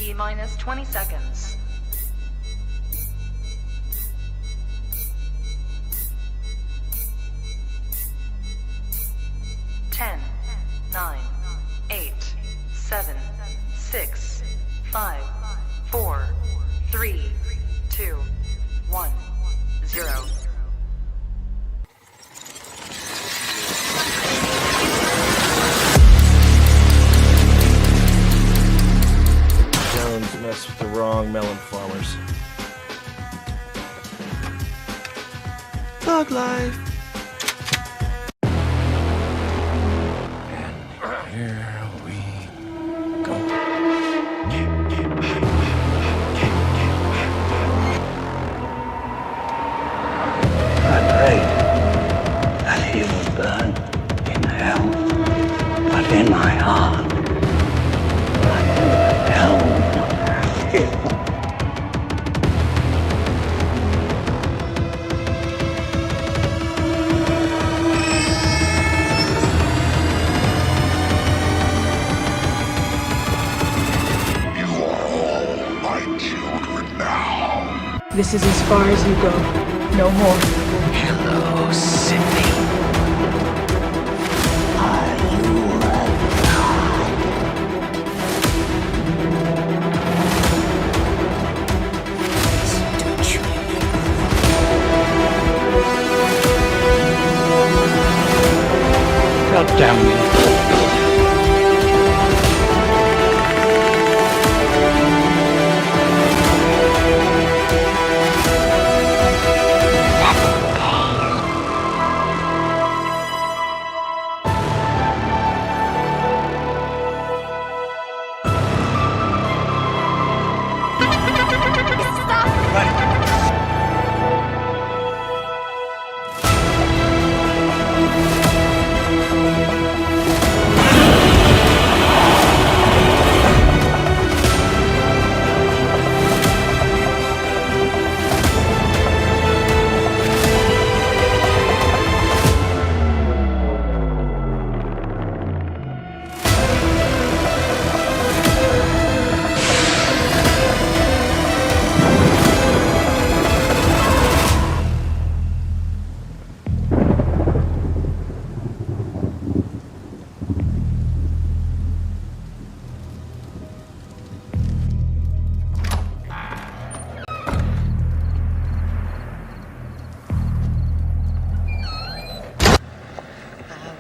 T-minus 20 seconds. 10, 9, 8, 7, 6, 5, 4, 3, 2, 1, 0. Jones messed with the wrong melon farmers. Thug life. And here we go. I prayed that he would burn in hell, but in my heart, I knew that hell would not have him. You are all my children now. This is as far as you go. No more. Hello, Sydney. Are you God damn you.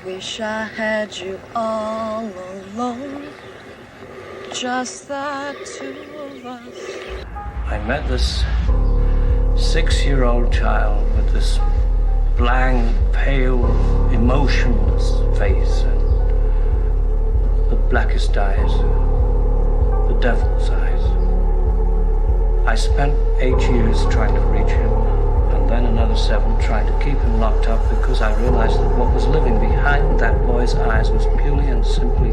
Wish I had you all alone, just the two of us. I met this 6-year-old child with this blank, pale, emotionless face and the blackest eyes, the devil's eyes. I spent 8 years trying to reach him, and then another 7 trying to keep him locked up because I realized that what was living behind that boy's eyes was purely and simply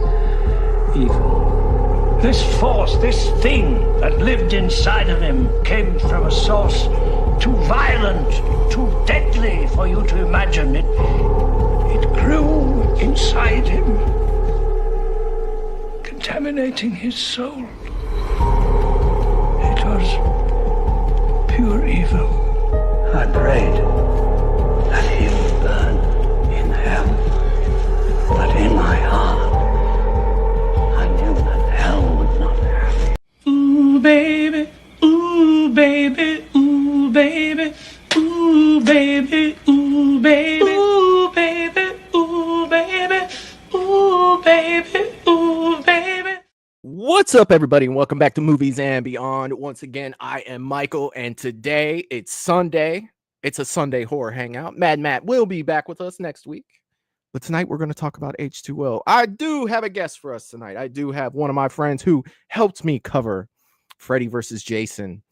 evil. This force, this thing that lived inside of him came from a source too violent, too deadly for you to imagine. It grew inside him, contaminating his soul. It was pure evil. I prayed that he would burn in hell, but in my heart, I knew that hell would not have him. Ooh, baby, ooh, baby, ooh, baby, ooh, baby, ooh, baby, ooh, baby, ooh, baby, ooh, baby, ooh, baby. What's up, everybody, and welcome back to Movies and Beyond. Once again, I am Michael, and today it's Sunday. It's a Sunday horror hangout. Mad Matt will be back with us next week, but tonight we're going to talk about H20. I do have a guest for us tonight. I do have one of my friends who helped me cover Freddy versus Jason.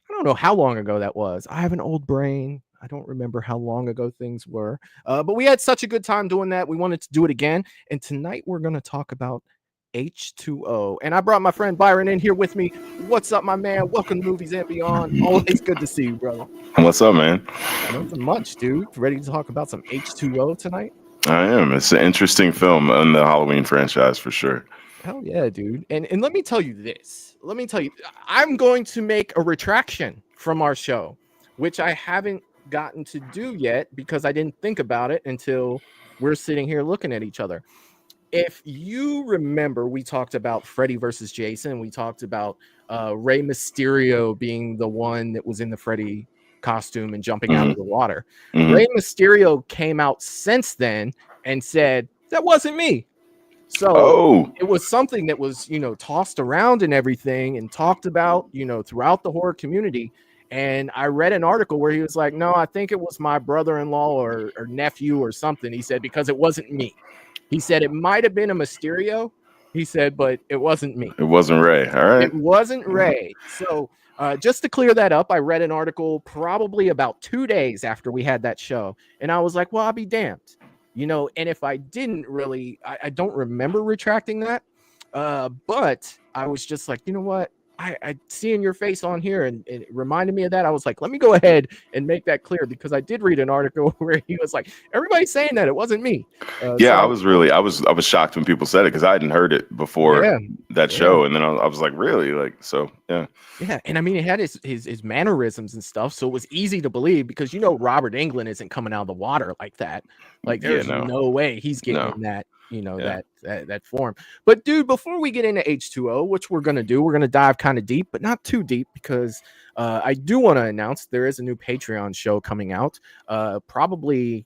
I don't know how long ago that was. I have an old brain. I don't remember how long ago things were, but we had such a good time doing that. We wanted to do it again, and tonight we're going to talk about H20. And I brought my friend Byron in here with me. What's up, my man? Welcome to Movies and Beyond. Always good to see you, bro. What's up, man? Nothing much, dude. Ready to talk about some H20 tonight? I am. It's an interesting film in the Halloween franchise for sure. Hell yeah, dude. And let me tell you this. Let me tell you, I'm going to make a retraction from our show, which I haven't gotten to do yet because I didn't think about it until we're sitting here looking at each other. If you remember, we talked about Freddy versus Jason. We talked about Rey Mysterio being the one that was in the Freddy costume and jumping out of the water. Rey Mysterio came out since then and said, that wasn't me. So it was something that was, tossed around and everything and talked about, throughout the horror community. And I read an article where he was like, no, I think it was my brother-in-law or nephew or something. He said, because it wasn't me. He said it might have been a Mysterio. He said, but it wasn't me. It wasn't Ray. All right. It wasn't Ray. So just to clear that up, I read an article probably about 2 days after we had that show. And I was like, well, I'll be damned. And if I didn't really, I don't remember retracting that. But I was just like, you know what? I seeing your face on here and it reminded me of that. I was like, let me go ahead and make that clear because I did read an article where he was like, everybody's saying that it wasn't me. I was shocked when people said it because I hadn't heard it before that show. And then I was like, really? Like, so, yeah. Yeah. And I mean, it had his mannerisms and stuff. So it was easy to believe because, Robert Englund isn't coming out of the water like that. Like there's no way he's getting in that. That form. But dude, before we get into H2O, which we're gonna do, we're gonna dive kind of deep, but not too deep because I do want to announce there is a new Patreon show coming out probably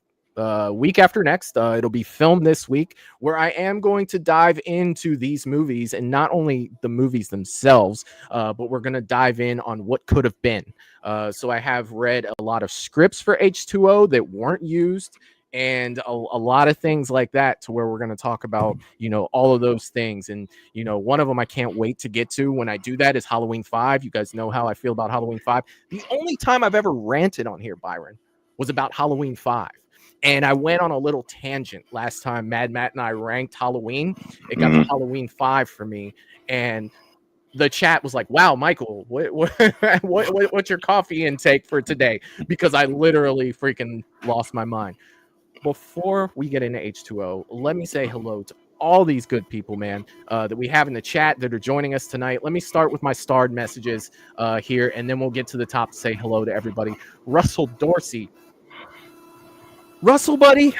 week after next. It'll be filmed this week where I am going to dive into these movies and not only the movies themselves, but we're going to dive in on what could have been. So I have read a lot of scripts for H2O that weren't used and a lot of things like that to where we're going to talk about, all of those things. And, one of them I can't wait to get to when I do that is Halloween 5. You guys know how I feel about Halloween 5. The only time I've ever ranted on here, Byron, was about Halloween 5. And I went on a little tangent last time Mad Matt and I ranked Halloween. It got to Halloween 5 for me. And the chat was like, wow, Michael, what's your coffee intake for today? Because I literally freaking lost my mind. Before we get into H2O, let me say hello to all these good people, man, that we have in the chat that are joining us tonight. Let me start with my starred messages here, and then we'll get to the top to say hello to everybody. Russell Dorsey. Russell, buddy,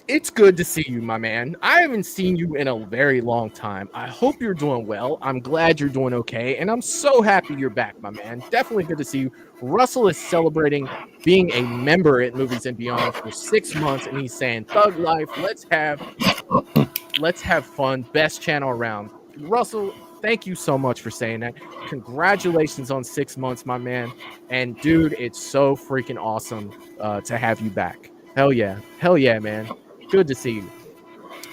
it's good to see you, my man. I haven't seen you in a very long time. I hope you're doing well. I'm glad you're doing okay, and I'm so happy you're back, my man. Definitely good to see you. Russell is celebrating being a member at Movies and Beyond for 6 months, and he's saying, Thug Life, let's have fun. Best channel around. Russell, thank you so much for saying that. Congratulations on 6 months, my man. And dude, it's so freaking awesome to have you back. Hell yeah, man. Good to see you.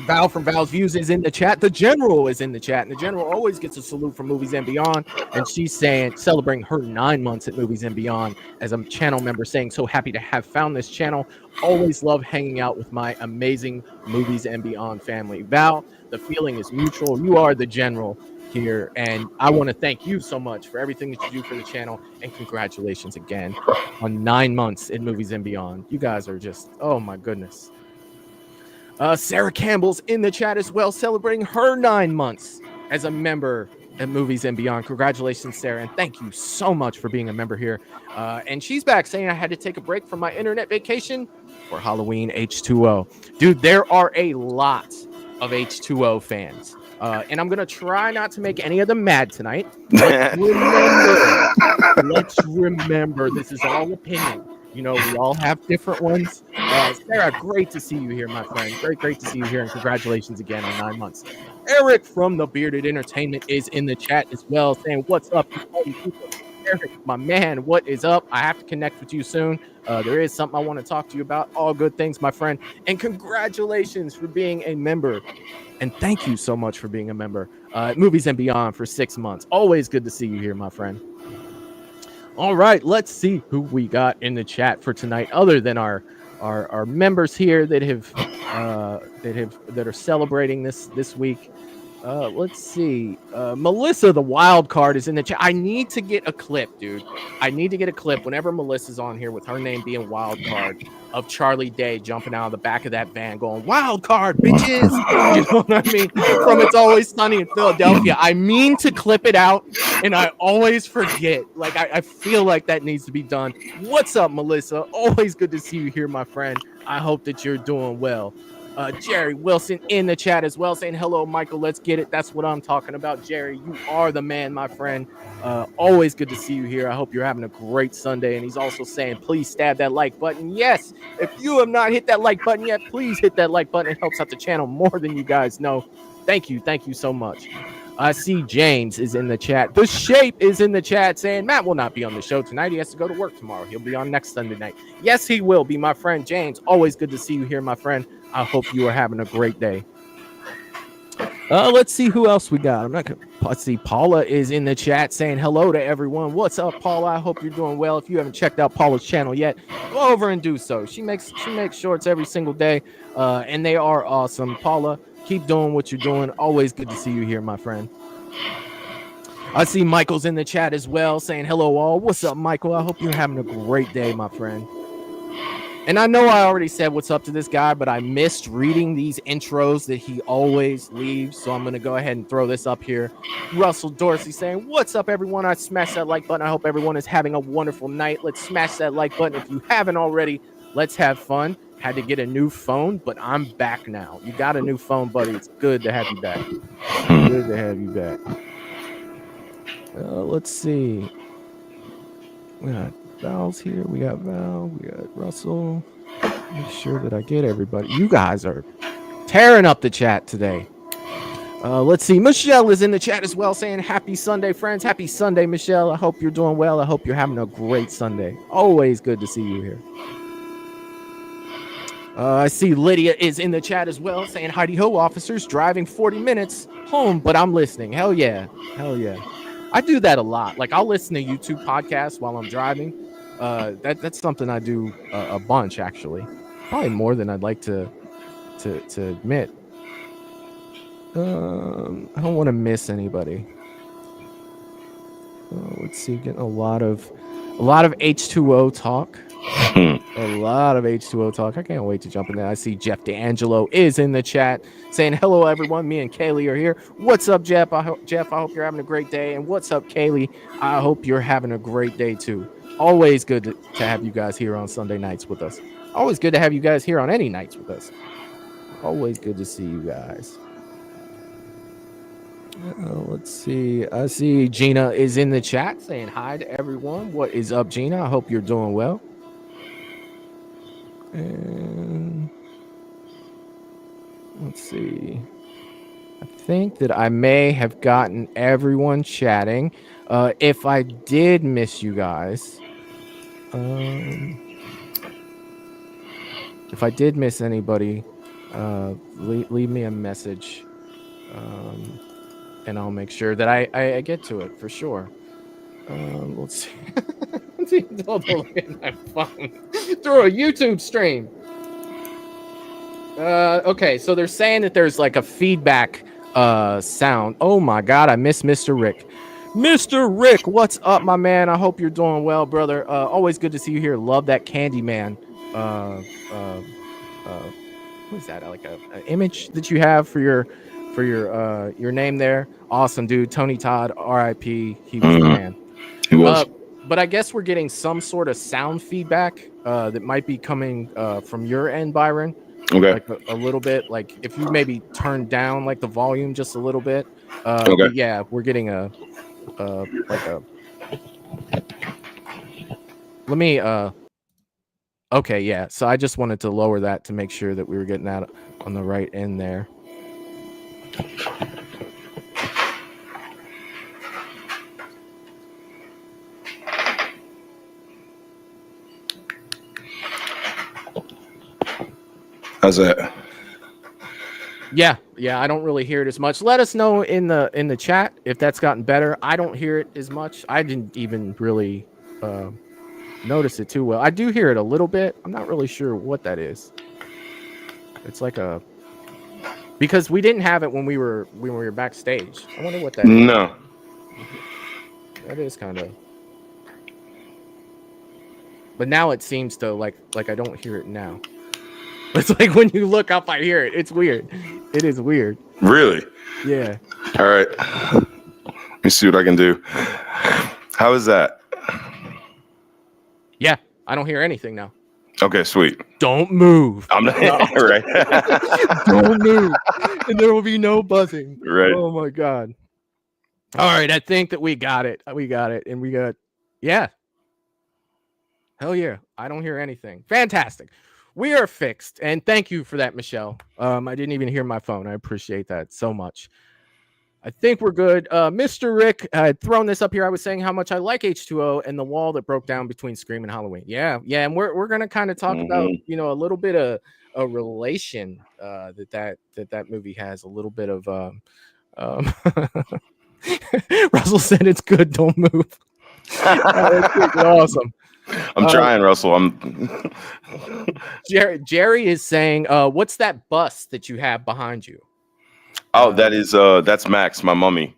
Val from Val's Views is in the chat. The General is in the chat, and the General always gets a salute from Movies and Beyond. And she's saying, celebrating her 9 months at Movies and Beyond as a channel member, saying, so happy to have found this channel. Always love hanging out with my amazing Movies and Beyond family. Val, the feeling is mutual. You are the General here, and I want to thank you so much for everything that you do for the channel, and congratulations again on 9 months at Movies and Beyond. You guys are just, oh my goodness. Sarah Campbell's in the chat as well, celebrating her 9 months as a member at Movies and Beyond. Congratulations, Sarah, and thank you so much for being a member here. And she's back saying I had to take a break from my internet vacation for Halloween H2O. Dude, there are a lot of H2O fans. And I'm going to try not to make any of them mad tonight. But let's remember, this is all opinion. We all have different ones. Sarah, great to see you here, my friend. Great to see you here, and congratulations again on 9 months. Eric from The Bearded Entertainment is in the chat as well, saying, what's up, people? Eric, my man, what is up? I have to connect with you soon. There is something I want to talk to you about. All good things, my friend. And congratulations for being a member. And thank you so much for being a member at Movies and Beyond for 6 months. Always good to see you here, my friend. All right, let's see who we got in the chat for tonight, other than our members here that are celebrating this week. Let's see. Melissa, the wild card, is in the chat. I need to get a clip, dude. I need to get a clip whenever Melissa's on here with her name being wild card of Charlie Day jumping out of the back of that van going, wild card, bitches. You know what I mean? From It's Always Sunny in Philadelphia. I mean to clip it out, and I always forget. Like, I feel like that needs to be done. What's up, Melissa? Always good to see you here, my friend. I hope that you're doing well. Jerry Wilson in the chat as well, saying hello, Michael. Let's get it. That's what I'm talking about, Jerry. You are the man, my friend. Always good to see you here. I hope you're having a great Sunday. And he's also saying, please stab that like button. Yes, if you have not hit that like button yet, please hit that like button. It helps out the channel more than you guys know. Thank you. Thank you so much. I see James is in the chat. The Shape is in the chat saying Matt will not be on the show tonight. He has to go to work tomorrow. He'll be on next Sunday night. Yes, he will be, my friend James. Always good to see you here, my friend. I hope you are having a great day. Let's see who else we got. Let's see. Paula is in the chat saying hello to everyone. What's up, Paula? I hope you're doing well. If you haven't checked out Paula's channel yet, go over and do so. She makes shorts every single day, and they are awesome. Paula, keep doing what you're doing. Always good to see you here, my friend. I see Michael's in the chat as well saying hello all. What's up, Michael? I hope you're having a great day, my friend. And I know I already said what's up to this guy, but I missed reading these intros that he always leaves. So I'm going to go ahead and throw this up here. Russell Dorsey saying, what's up, everyone? I smashed that like button. I hope everyone is having a wonderful night. Let's smash that like button. If you haven't already, let's have fun. Had to get a new phone, but I'm back now. You got a new phone, buddy. It's good to have you back. Good to have you back. Let's see. We got Val's here. We got Val. We got Russell. Make sure that I get everybody. You guys are tearing up the chat today. Let's see. Michelle is in the chat as well saying happy Sunday, friends. Happy Sunday, Michelle. I hope you're doing well. I hope you're having a great Sunday. Always good to see you here. I see Lydia is in the chat as well saying Heidi Ho, officers driving 40 minutes home, but I'm listening. Hell yeah. Hell yeah. I do that a lot. Like, I'll listen to YouTube podcasts while I'm driving. That's something I do a bunch, actually. Probably more than I'd like to admit. I don't want to miss anybody. Let's see, getting a lot of H2O talk. A lot of H2O talk. I can't wait to jump in there. I see Jeff D'Angelo is in the chat saying hello, everyone. Me and Kaylee are here. What's up, Jeff? I hope you're having a great day. And what's up, Kaylee? I hope you're having a great day too. Always good to have you guys here on Sunday nights with us. Always good to have you guys here on any nights with us. Always good to see you guys. Let's see. I see Gina is in the chat saying hi to everyone. What is up, Gina? I hope you're doing well. And let's see. I think that I may have gotten everyone chatting. If I did miss you guys, if I did miss anybody, leave me a message, and I'll make sure that I get to it for sure. Let's see. Don't look at my phone through a YouTube stream. Okay, so they're saying that there's like a feedback sound. Oh my God, I miss Mr. Rick. Mr. Rick, what's up, my man? I hope you're doing well, brother. Always good to see you here. Love that Candyman. What is that? Like a image that you have for your name there. Awesome, dude. Tony Todd, R.I.P. He was the man. He was. But I guess we're getting some sort of sound feedback that might be coming from your end, Byron. Okay. Like a little bit. Like if you maybe turn down like the volume just a little bit. Okay. Yeah, we're getting a. Let me. Okay, yeah. So I just wanted to lower that to make sure that we were getting that on the right end there. How's that? Yeah, I don't really hear it as much. Let us know in the chat if that's gotten better. I don't hear it as much. I didn't even really notice it too well. I do hear it a little bit. I'm not really sure what that is. It's like a Because we didn't have it when we were backstage. I wonder what that is. No. That is kind of. But now it seems to like I don't hear it now. It's like when you look up, I hear it. It's weird. It is weird. Really? Yeah. All right. Let me see what I can do. How is that? Yeah, I don't hear anything now. Okay, sweet. Don't move. I'm not right. Don't move. And there will be no buzzing. Right. Oh my god. All right, I think that we got it. And we got yeah. Hell yeah. I don't hear anything. Fantastic. We are fixed. And thank you for that, Michelle. I didn't even hear my phone. I appreciate that so much. I think we're good. Mr. Rick, I had thrown this up here. I was saying how much I like H2O and the wall that broke down between Scream and Halloween. Yeah. And we're gonna kind of talk about, a little bit of a relation that movie has, a little bit of Russell said it's good, don't move. That's awesome. I'm trying, Russell. Jerry is saying, what's that bus that you have behind you? Oh, that's Max, my mummy.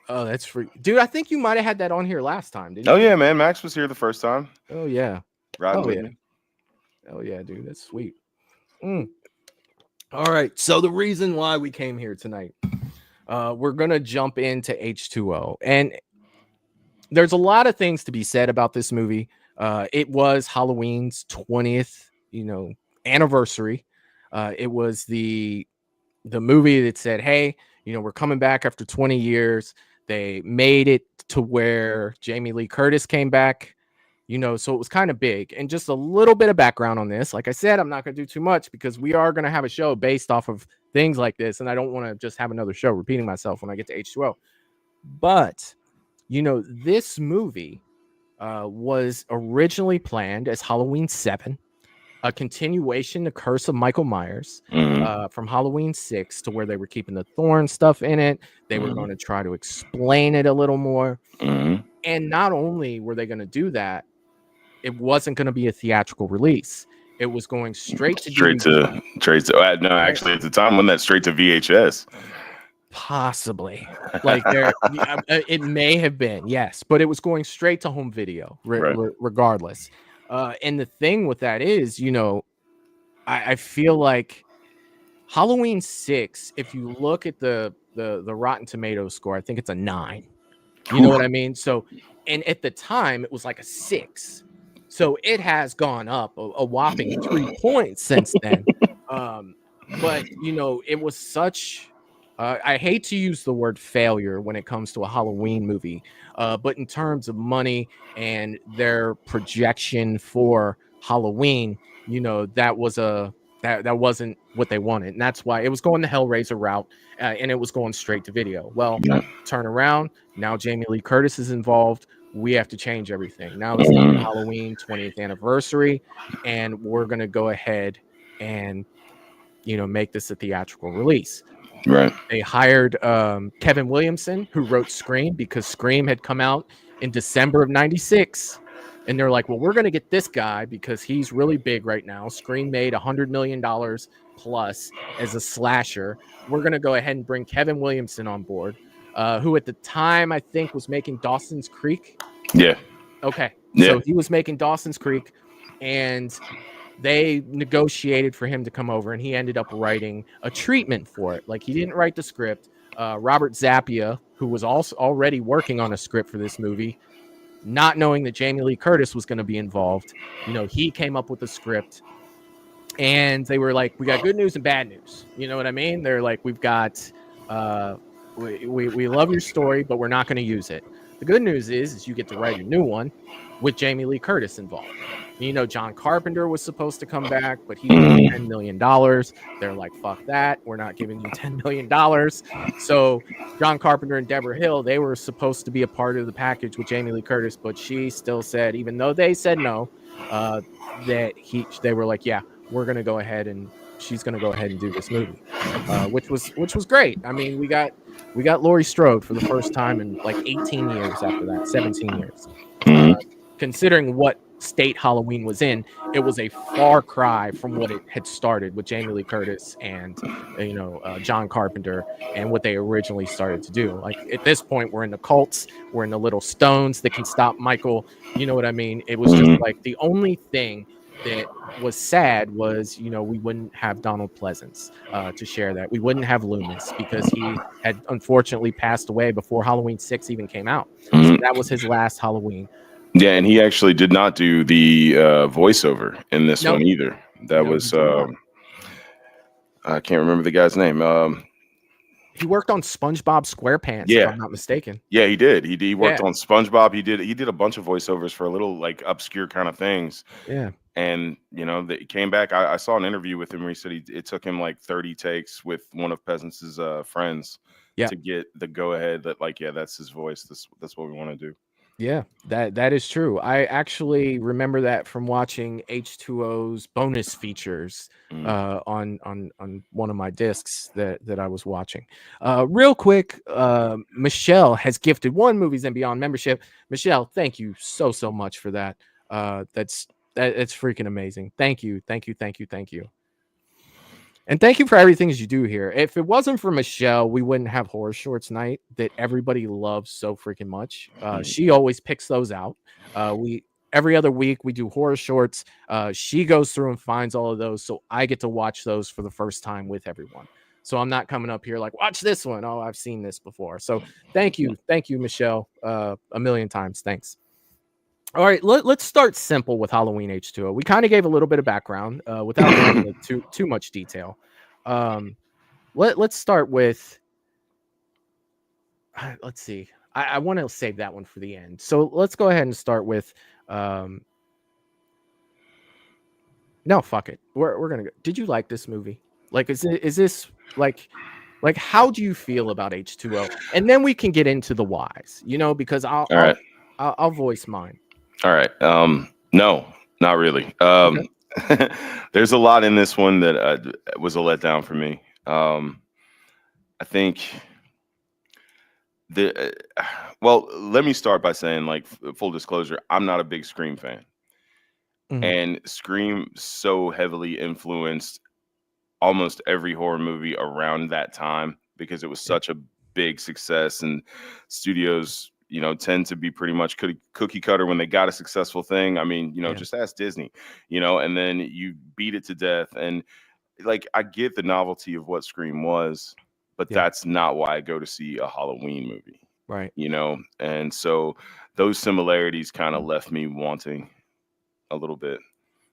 Oh, that's free. Dude, I think you might have had that on here last time, didn't you? Oh yeah, man. Max was here the first time. Oh yeah. Riding with me. Oh yeah, dude. That's sweet. All right. So the reason why we came here tonight, we're gonna jump into H2O. And there's a lot of things to be said about this movie. It was Halloween's 20th, anniversary. It was the movie that said, hey, we're coming back after 20 years. They made it to where Jamie Lee Curtis came back, so it was kind of big. And just a little bit of background on this. Like I said, I'm not going to do too much because we are going to have a show based off of things like this. And I don't want to just have another show repeating myself when I get to H2O. But, this movie was originally planned as Halloween 7. A continuation, The Curse of Michael Myers, from Halloween 6, to where they were keeping the Thorn stuff in it. They were going to try to explain it a little more. And not only were they going to do that, it wasn't going to be a theatrical release. It was going straight to DVD. No, actually, at the time, when that straight to VHS. Possibly. Like it may have been, yes. But it was going straight to home video, regardless. And the thing with that is, I feel like Halloween 6, if you look at the Rotten Tomatoes score, I think it's a 9. You know what I mean? So, and at the time, it was like a 6. So it has gone up a whopping 3 points since then. But, it was such... I hate to use the word failure when it comes to a Halloween movie, but in terms of money and their projection for Halloween, that wasn't what they wanted, and that's why it was going the Hellraiser route, and it was going straight to video. Well, turn around now. Jamie Lee Curtis is involved. We have to change everything. Now it's the Halloween 20th anniversary, and we're gonna go ahead and make this a theatrical release. Right. They hired Kevin Williamson, who wrote Scream, because Scream had come out in December of '96. And they're like, well, we're going to get this guy because he's really big right now. Scream made $100 million plus as a slasher. We're going to go ahead and bring Kevin Williamson on board, who at the time, I think, was making Dawson's Creek. Yeah. Okay. Yeah. So he was making Dawson's Creek, and they negotiated for him to come over, and he ended up writing a treatment for it. Like, he didn't write the script. Robert Zappia, who was also already working on a script for this movie, not knowing that Jamie Lee Curtis was going to be involved, he came up with the script, and they were like, we got good news and bad news. You know what I mean? They're like, we've got, we love your story, but we're not going to use it. The good news is you get to write a new one with Jamie Lee Curtis involved. John Carpenter was supposed to come back, but he wanted $10 million. They're like, fuck that. We're not giving you $10 million. So John Carpenter and Deborah Hill, they were supposed to be a part of the package with Jamie Lee Curtis, but she still said, even though they said no, they were like, yeah, we're going to go ahead, and she's going to go ahead and do this movie, which was great. I mean, we got Laurie Strode for the first time in like 18 years after that, 17 years. Considering what state Halloween was in, it was a far cry from what it had started with Jamie Lee Curtis and John Carpenter and what they originally started to do. Like at this point, we're in the cults, we're in the little stones that can stop Michael. You know what I mean? It was just like the only thing that was sad was, we wouldn't have Donald Pleasance to share that. We wouldn't have Loomis because he had unfortunately passed away before Halloween 6 even came out. So that was his last Halloween. Yeah, and he actually did not do the voiceover in this one either. That was I can't remember the guy's name. He worked on SpongeBob SquarePants, if I'm not mistaken. Yeah, he did. He worked on SpongeBob. He did a bunch of voiceovers for a little like obscure kind of things. Yeah. And they came back. I saw an interview with him where he said it took him like 30 takes with one of Peasance's friends to get the go ahead that that's his voice. That's what we want to do. Yeah, that is true. I actually remember that from watching H2O's bonus features on one of my discs that I was watching. Real quick, Michelle has gifted 1 Movies and Beyond membership. Michelle, thank you so much for that. That's freaking amazing. Thank you. And thank you for everything you do here. If it wasn't for Michelle, we wouldn't have Horror Shorts Night that everybody loves so freaking much. She always picks those out. Every other week we do Horror Shorts. She goes through and finds all of those, so I get to watch those for the first time with everyone. So I'm not coming up here like, watch this one. Oh, I've seen this before. So thank you, Michelle, a million times. Thanks. All right, let's start simple with Halloween H20. We kind of gave a little bit of background without going into too much detail. Let's start with, let's see. I want to save that one for the end. So let's go ahead and start with, no, fuck it. We're going to go. Did you like this movie? Like, is this like how do you feel about H20? And then we can get into the whys, because I'll voice mine. All right. No, not really. There's a lot in this one that was a letdown for me. I think well, let me start by saying, like, full disclosure, I'm not a big Scream fan. And Scream so heavily influenced almost every horror movie around that time because it was such a big success, and studios tend to be pretty much cookie cutter when they got a successful thing. I mean, just ask Disney, and then you beat it to death. And like, I get the novelty of what Scream was, but that's not why I go to see a Halloween movie. Right. And so those similarities kind of left me wanting a little bit.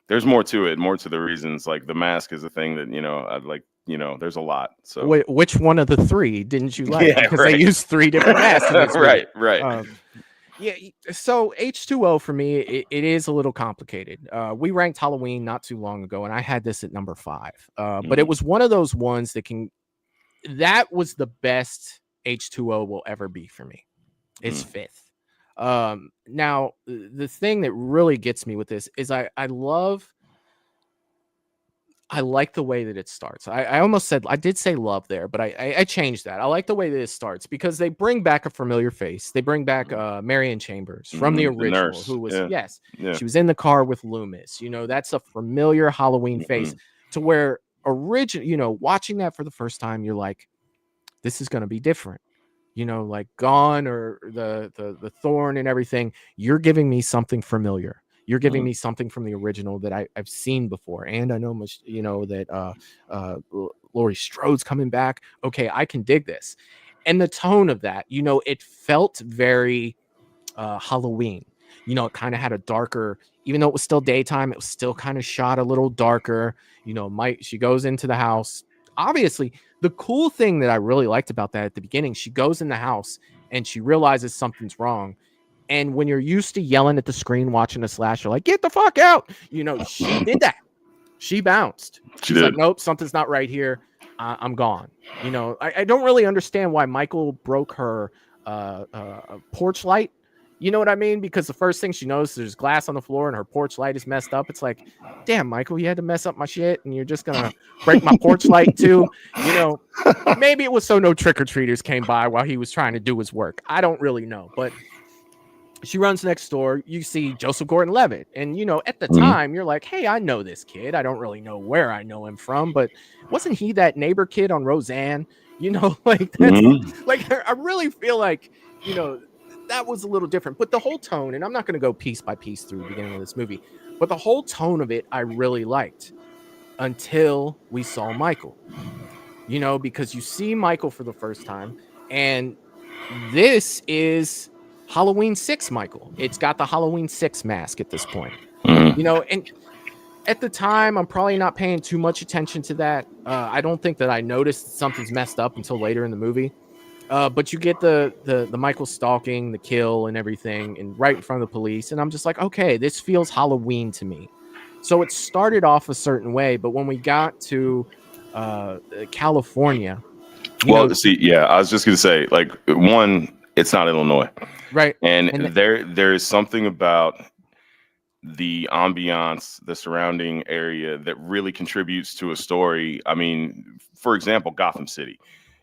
There's more to it, more to the reasons. Like, the mask is a thing that, I'd like, there's a lot. So which one of the 3 didn't you like? Because they used 3 different masks. In this right. So H20 for me, it is a little complicated. We ranked Halloween not too long ago, and I had this at number 5. But it was one of those ones that was the best H20 will ever be for me. It's 5th. Now, the thing that really gets me with this is I like the way that it starts. I almost said, I did say love there, but I changed that. I like the way that it starts because they bring back a familiar face. They bring back Marion Chambers from the original, who was, she was in the car with Loomis. That's a familiar Halloween face to where watching that for the first time, you're like, this is going to be different. Like Gone or the Thorn and everything. You're giving me something familiar. You're giving me something from the original that I've seen before. And I know much, that Laurie Strode's coming back. Okay, I can dig this. And the tone of that, it felt very Halloween. It kind of had a darker, even though it was still daytime, it was still kind of shot a little darker. She goes into the house. Obviously, the cool thing that I really liked about that at the beginning, she goes in the house and she realizes something's wrong. And when you're used to yelling at the screen, watching a slasher, like, get the fuck out, she did that. She bounced. She's like, nope, something's not right here. I'm gone. I don't really understand why Michael broke her porch light. You know what I mean? Because the first thing she knows, there's glass on the floor and her porch light is messed up. It's like, damn, Michael, you had to mess up my shit and you're just going to break my porch light too. Maybe it was so no trick-or-treaters came by while he was trying to do his work. I don't really know. But she runs next door. You see Joseph Gordon-Levitt, and at the Mhm. time you're like, hey, I know this kid. I don't really know where I know him from, but wasn't he that neighbor kid on Roseanne? Like that's Mhm. like I really feel like that was a little different. But the whole tone, and I'm not going to go piece by piece through the beginning of this movie, but the whole tone of it I really liked until we saw Michael. Because you see Michael for the first time, and this is Halloween 6 Michael. It's got the Halloween 6 mask at this point. Mhm. And at the time, I'm probably not paying too much attention to that. I don't think that I noticed something's messed up until later in the movie. But you get the Michael stalking, the kill, and everything, and right in front of the police, and I'm just like, okay, this feels Halloween to me. So it started off a certain way, but when we got to California, Well, see, yeah, I was just gonna say, like, one, it's not Illinois, right, and and there is something about the ambiance, the surrounding area that really contributes to a story. I mean, for example, Gotham City.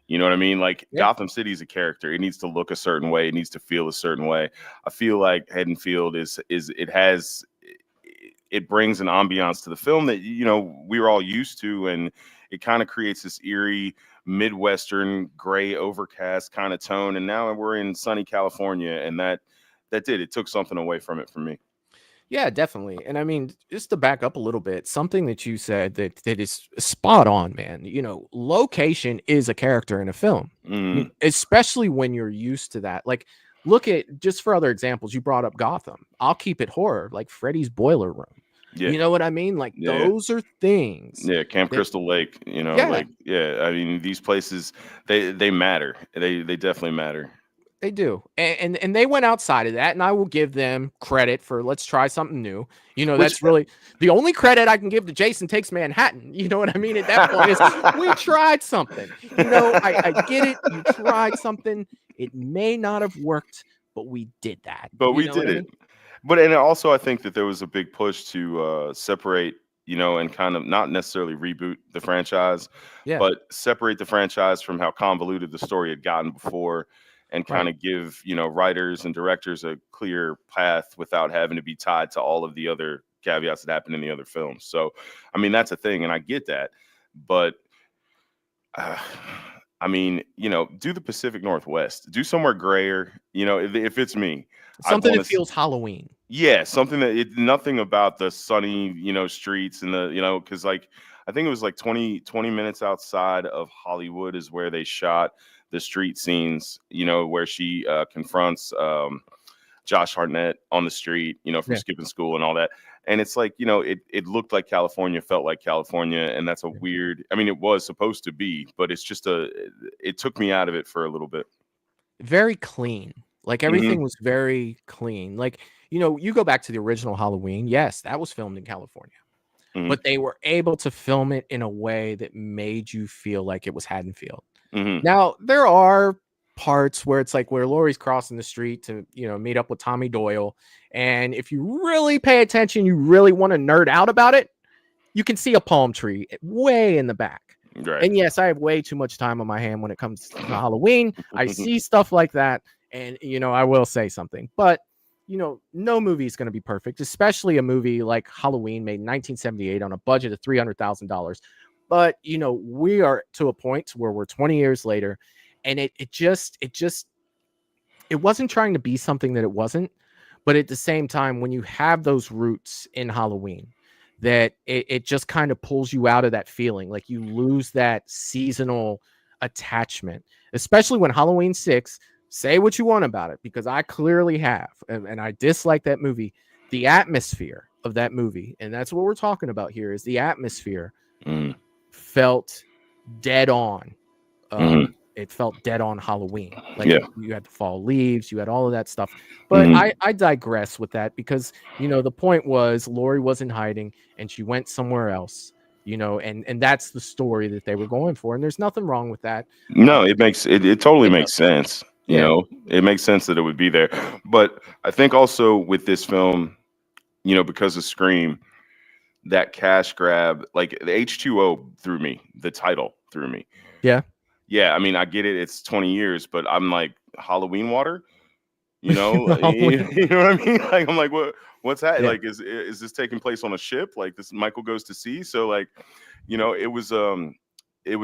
You know what I mean? Like yeah, Gotham City is a character. It needs to look a certain way. It needs to feel a certain way. I feel like Haddonfield is it brings an ambiance to the film that we were all used to, and it kind of creates this eerie Midwestern gray overcast kind of tone. And now we're in sunny California, and that it took something away from it for me. yeah, definitely. And I mean, just to back up a little bit, something that you said that is spot on, man. Location is a character in a film, Mm, especially when you're used to that. Like, look at just for other examples, you brought up Gotham. I'll keep it horror, like Freddy's Boiler Room. yeah, You know what I mean? Like yeah, those are things yeah. Camp that, Crystal Lake. yeah, Like, yeah. I mean, these places they matter. They definitely matter. they do. And they went outside of that, and I will give them credit for let's try something new. Which That's really the only credit I can give to Jason Takes Manhattan. You know what I mean? At that point is we tried something. I get it. You tried something. It may not have worked, but we did that. but You we know what did I it. mean? But and also, I think that there was a big push to separate, and kind of not necessarily reboot the franchise, Yeah. but separate the franchise from how convoluted the story had gotten before, and kind Right. of give writers and directors a clear path without having to be tied to all of the other caveats that happened in the other films. So, I mean, that's a thing, and I get that, but. Uh, I mean, do the Pacific Northwest, do somewhere grayer. If it's me, I'd Something want that to. feels Halloween. Yeah, something nothing about the sunny, streets and because like I think it was like 20 minutes outside of Hollywood is where they shot the street scenes, where she confronts Josh Hartnett on the street, from Yeah. skipping school and all that. And it's like, it looked like California, felt like California. And that's a weird, I mean, it was supposed to be, but it's just it took me out of it for a little bit. Very clean. Like Hmm. everything was very clean. Like, you go back to the original Halloween. Yes, that was filmed in California. Hmm. But they were able to film it in a way that made you feel like it was Haddonfield. Hmm. Now, there are parts where it's like where Laurie's crossing the street to, meet up with Tommy Doyle. And if you really pay attention, you really want to nerd out about it, you can see a palm tree way in the back. Right. And yes, I have way too much time on my hand when it comes to Halloween. I see stuff like that. And, I will say something. But no movie is going to be perfect, especially a movie like Halloween made in 1978 on a budget of $300,000. But, we are to a point where we're 20 years later, and it wasn't trying to be something that it wasn't. But at the same time, when you have those roots in Halloween, that it just kind of pulls you out of that feeling. Like you lose that seasonal attachment, especially when Halloween 6, say what you want about it, because I clearly have, and I dislike that movie. The atmosphere of that movie, and that's what we're talking about here, is the atmosphere Mm. felt dead on. Mhm. It felt dead on Halloween. Like Yeah. you had the fall leaves, you had all of that stuff. But Mhm. I digress with that because, the point was Laurie wasn't hiding and she went somewhere else, and that's the story that they were going for. And there's nothing wrong with that. No, it totally It makes does. sense. Yeah. It makes sense that it would be there. But I think also with this film, because of Scream, that cash grab, like the H2O threw me, the title threw me. Yeah. Yeah, I mean, I get it. It's 20 years, but I'm like, Halloween water? You know, Halloween. you know what I mean? Like, I'm like, what's that? Yeah. Like, is this taking place on a ship? Like, this Michael goes to sea. So, like, it was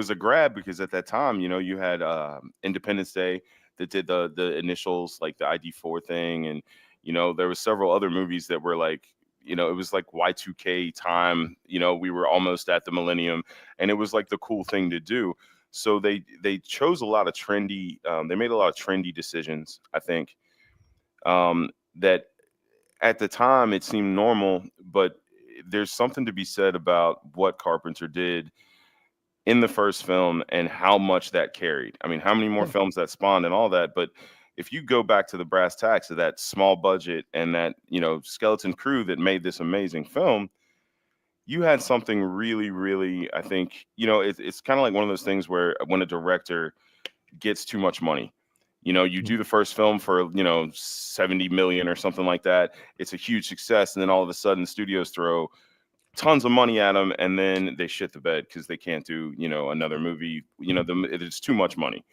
a grab because at that time, you had Independence Day that did the initials, like the ID4 thing, and there was several other movies that were like, it was like Y2K time. We were almost at the millennium, and it was like the cool thing to do. So they chose a lot of trendy. They made a lot of trendy decisions, I think, that at the time it seemed normal, but there's something to be said about what Carpenter did in the first film and how much that carried. I mean, how many more Yeah. films that spawned and all that, but if you go back to the brass tacks of that small budget and that, skeleton crew that made this amazing film, you had something really, really, I think, it's kind of like one of those things where when a director gets too much money, you do the first film for, 70 million or something like that. It's a huge success. And then all of a sudden studios throw tons of money at them and then they shit the bed because they can't do, another movie, it's too much money.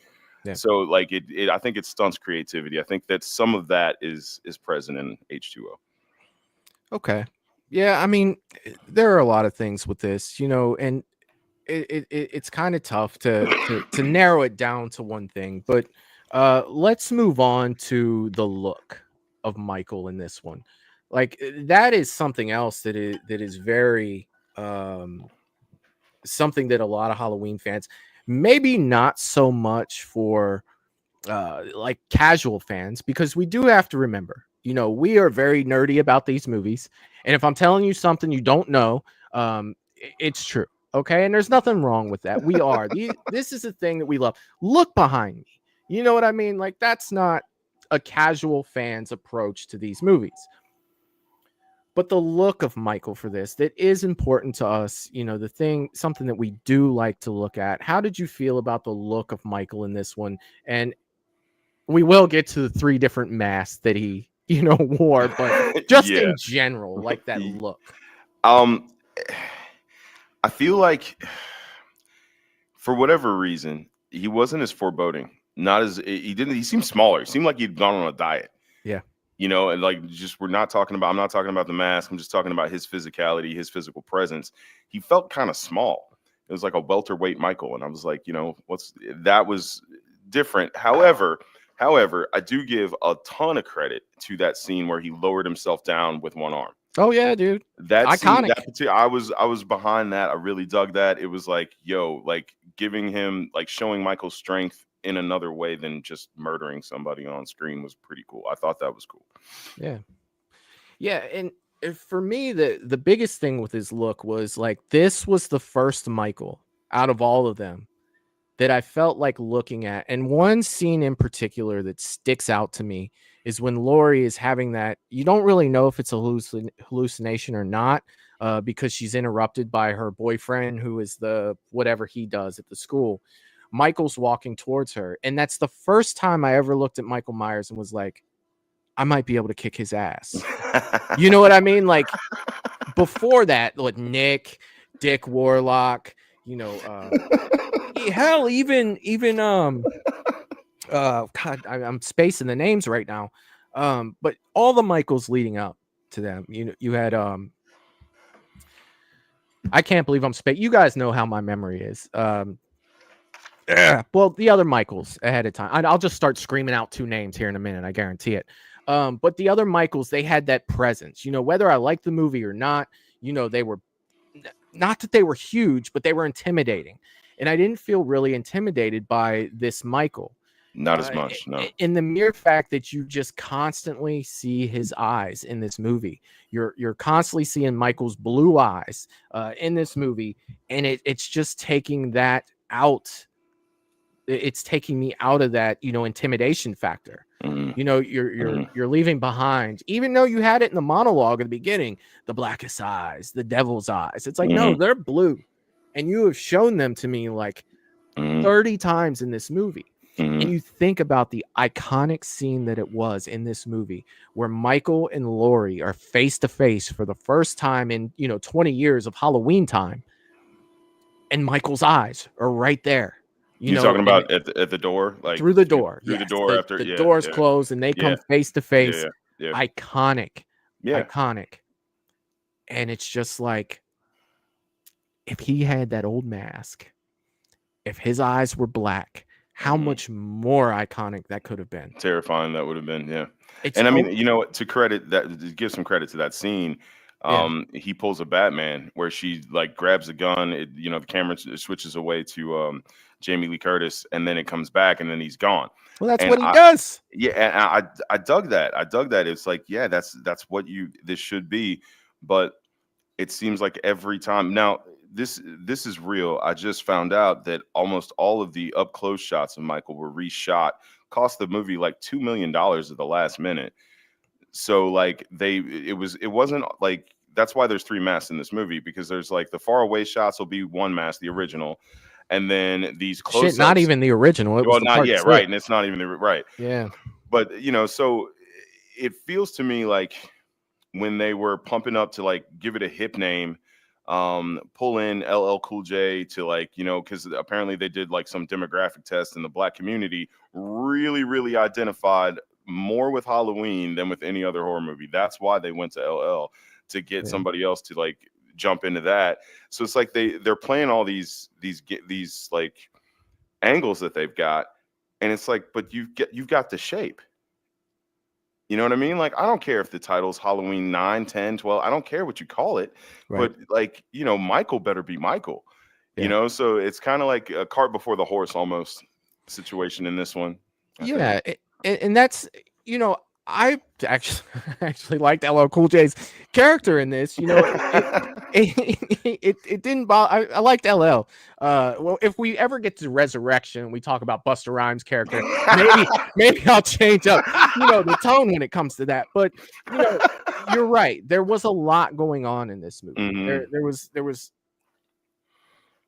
Yeah. So like I think it stunts creativity. I think that some of that is present in H2O. Okay. Yeah, I mean, there are a lot of things with this, and it's kind of tough to narrow it down to one thing, but let's move on to the look of Michael in this one. Like that is something else that is very something that a lot of Halloween fans, maybe not so much for like casual fans, because we do have to remember, we are very nerdy about these movies, and if I'm telling you something you don't know, it's true. Okay, and there's nothing wrong with that. This is a thing that we love. Look behind me. You know what I mean? Like that's not a casual fan's approach to these movies. But the look of Michael for this, that is important to us. Something that we do like to look at. How did you feel about the look of Michael in this one? And we will get to the 3 different masks that he, wore, but just Yeah. in general, like that look. I feel like for whatever reason, he wasn't as foreboding. He seemed smaller. He seemed like he'd gone on a diet. Yeah. And like I'm not talking about the mask. I'm just talking about his physicality, his physical presence. He felt kind of small. It was like a welterweight Michael. And I was like, that was different. However, I do give a ton of credit to that scene where he lowered himself down with one arm. Oh yeah, dude. That Iconic. scene, I was behind that. I really dug that. It was like, like giving him, like showing Michael's strength in another way than just murdering somebody on screen was pretty cool. I thought that was cool. Yeah. Yeah, and for me, the biggest thing with his look was like this was the first Michael out of all of them that I felt like looking at. And one scene in particular that sticks out to me is when Laurie is having that, you don't really know if it's a hallucination or not, because she's interrupted by her boyfriend, who is the whatever he does at the school. Michael's walking towards her. And that's the first time I ever looked at Michael Myers and was like, I might be able to kick his ass. You know what I mean? Like before that, like Nick, Dick Warlock, hell, even God, I'm spacing the names right now. But all the Michaels leading up to them, you had I can't believe I'm spacing. You guys know how my memory is. Well, the other Michaels ahead of time. I'll just start screaming out 2 names here in a minute. I guarantee it. But the other Michaels, they had that presence. Whether I liked the movie or not, they were not that they were huge, but they were intimidating. And I didn't feel really intimidated by this Michael. Not as much, no. In the mere fact that you just constantly see his eyes in this movie. You're constantly seeing Michael's blue eyes in this movie, and it's just taking that out. It's taking me out of that, intimidation factor. Mm-hmm. You're leaving behind, even though you had it in the monologue at the beginning, the blackest eyes, the devil's eyes. It's like, no, they're blue. And you have shown them to me like 30 times in this movie. And you think about the iconic scene that it was in this movie where Michael and Laurie are face to face for the first time in, 20 years of Halloween time. And Michael's eyes are right there. You You're know, talking and about at the door, like through the door. through the Yes, door after. the Yeah, doors yeah, close and they yeah, come face to yeah, face. yeah, yeah, Iconic, yeah. iconic. And it's just like, if he had that old mask, if his eyes were black, how Mhm. much more iconic that could have been. Terrifying that would have been, yeah. It's And I mean, oh, you know, to credit that, to give some credit to that scene, yeah, he pulls a Batman where she like grabs a gun. The camera switches away to Jamie Lee Curtis, and then it comes back, and then he's gone. well, that's And what he does. yeah, and I dug that. I dug that. It's like, yeah, that's what this should be, but it seems like every time now. This is real. I just found out that almost all of the up close shots of Michael were reshot. Cost the movie like $2 million at the last minute. So like it wasn't like, that's why there's three masks in this movie, because there's like the far away shots will be one mask, the original, and then these Shit, close not ups. even the original. It was Well, the not part yeah, two. right, and it's not even the right. Yeah, But so it feels to me like when they were pumping up to like give it a hip name, pull in LL Cool J to like, because apparently they did like some demographic test in the black community, really, really identified more with Halloween than with any other horror movie. That's why they went to LL to get yeah. somebody else to like jump into that. So it's like they're playing all these like angles that they've got, and it's like, but you've got the shape. You know what I mean? Like, I don't care if the title's Halloween 9, 10, 12. I don't care what you call it. Right. But, like, Michael better be Michael. Yeah. So it's kind of like a cart before the horse almost situation in this one. I think. Yeah, and that's I actually liked LL Cool J's character in this. It didn't bother. I liked LL. Well, if we ever get to Resurrection, we talk about Busta Rhymes' character. Maybe I'll change up the tone when it comes to that. But you're right. There was a lot going on in this movie. Mhm. There was.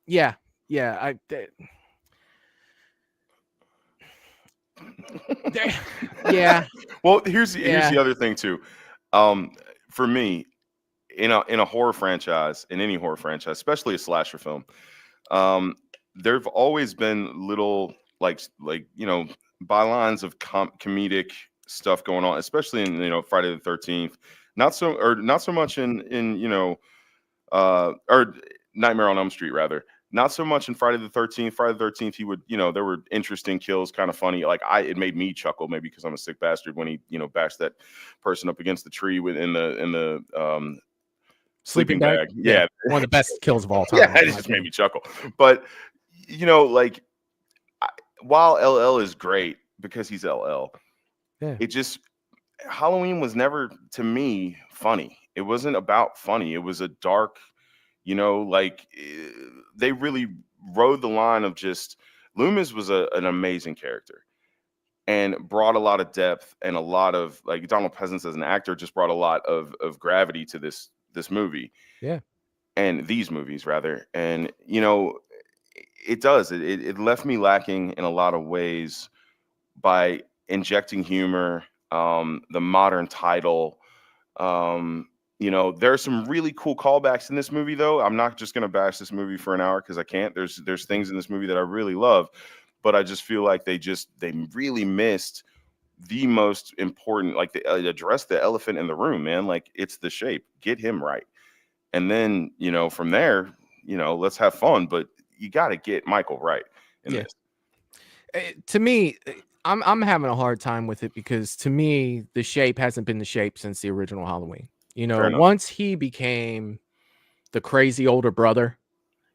Yeah. Yeah. Well, here's the other thing too. For me, in a horror franchise, in any horror franchise, especially a slasher film, there've always been little like bylines of comedic stuff going on, especially in Friday the 13th. Not so much in or Nightmare on Elm Street rather. Not so much in Friday the 13th. Friday the 13th, he would, there were interesting kills, kind of funny. Like it made me chuckle, maybe because I'm a sick bastard, when he, bashed that person up against the tree in the sleeping bag. Yeah. One of the best kills of all time. Yeah, it just made me chuckle. But like while LL is great because he's LL, yeah, it just Halloween was never to me funny. It wasn't about funny. It was a dark. They really rode the line of just Loomis was an amazing character and brought a lot of depth, and a lot of like Donald Pleasance as an actor just brought a lot of gravity to this movie. Yeah. And these movies rather. And it does. It left me lacking in a lot of ways by injecting humor, the modern title, there are some really cool callbacks in this movie, though. I'm not just going to bash this movie for an hour because I can't. There's things in this movie that I really love, but I just feel like they really missed the most important, like they addressed the elephant in the room, man. Like, it's the shape. Get him right. And then, from there, let's have fun, but you got to get Michael right in this. To me, I'm having a hard time with it because to me, the shape hasn't been the shape since the original Halloween. Once he became the crazy older brother,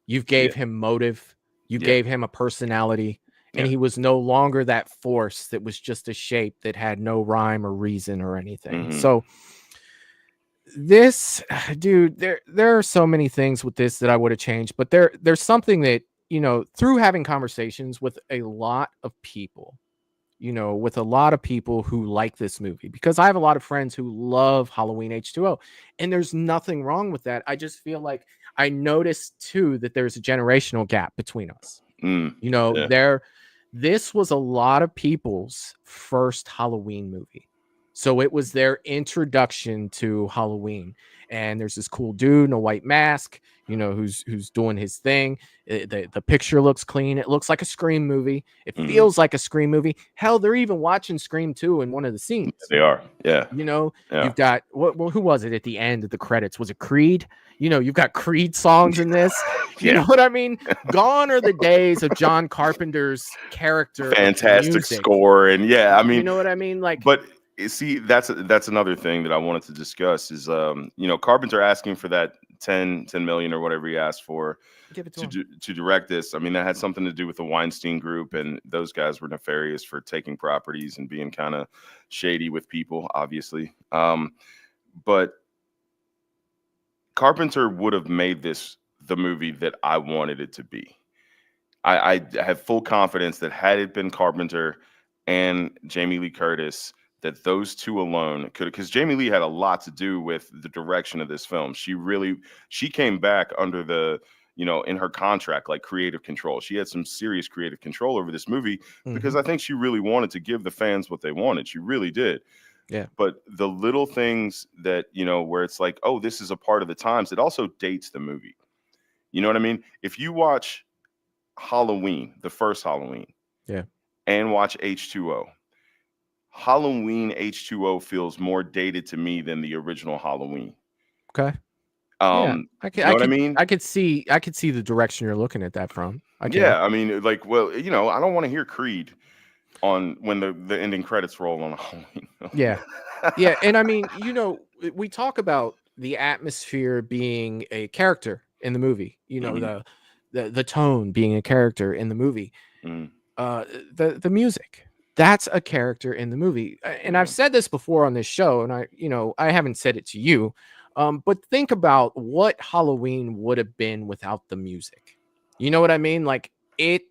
you gave him motive, you gave him a personality, and he was no longer that force that was just a shape that had no rhyme or reason or anything. Mhm. So this, dude, there are so many things with this that I would have changed, but there's something that, through having conversations with a lot of people, with a lot of people who like this movie, because I have a lot of friends who love Halloween H20, and there's nothing wrong with that. I just feel like I noticed too that there's a generational gap between us. This was a lot of people's first Halloween movie. So it was their introduction to Halloween. And there's this cool dude in a white mask, who's doing his thing. The picture looks clean. It looks like a Scream movie. It feels like a Scream movie. Hell, they're even watching Scream 2 in one of the scenes. They are. Yeah. You've got who was it at the end of the credits? Was it Creed? You've got Creed songs in this. You know what I mean? Gone are the days of John Carpenter's character. Fantastic score. And I mean, you know what I mean? Like, but see, that's another thing that I wanted to discuss is, Carpenter asking for that 10 million or whatever he asked for to direct this. I mean, that had something to do with the Weinstein Group, and those guys were nefarious for taking properties and being kind of shady with people, obviously. But Carpenter would have made this the movie that I wanted it to be. I have full confidence that had it been Carpenter and Jamie Lee Curtis, that those two alone could, because Jamie Lee had a lot to do with the direction of this film. She came back under the, in her contract, like creative control. She had some serious creative control over this movie because I think she really wanted to give the fans what they wanted. She really did. Yeah. But the little things that, where it's like, oh, this is a part of the times, it also dates the movie. You know what I mean? If you watch Halloween, the first Halloween, and watch H2O, Halloween H2O feels more dated to me than the original Halloween. Okay. I mean? I could see the direction you're looking at that from. I mean, like, well, I don't want to hear Creed on when the ending credits roll on Halloween. Yeah. And I mean, we talk about the atmosphere being a character in the movie, the tone being a character in the movie, the music, that's a character in the movie. And I've said this before on this show, and I haven't said it to you, but think about what Halloween would have been without the music. You know what I mean? Like, it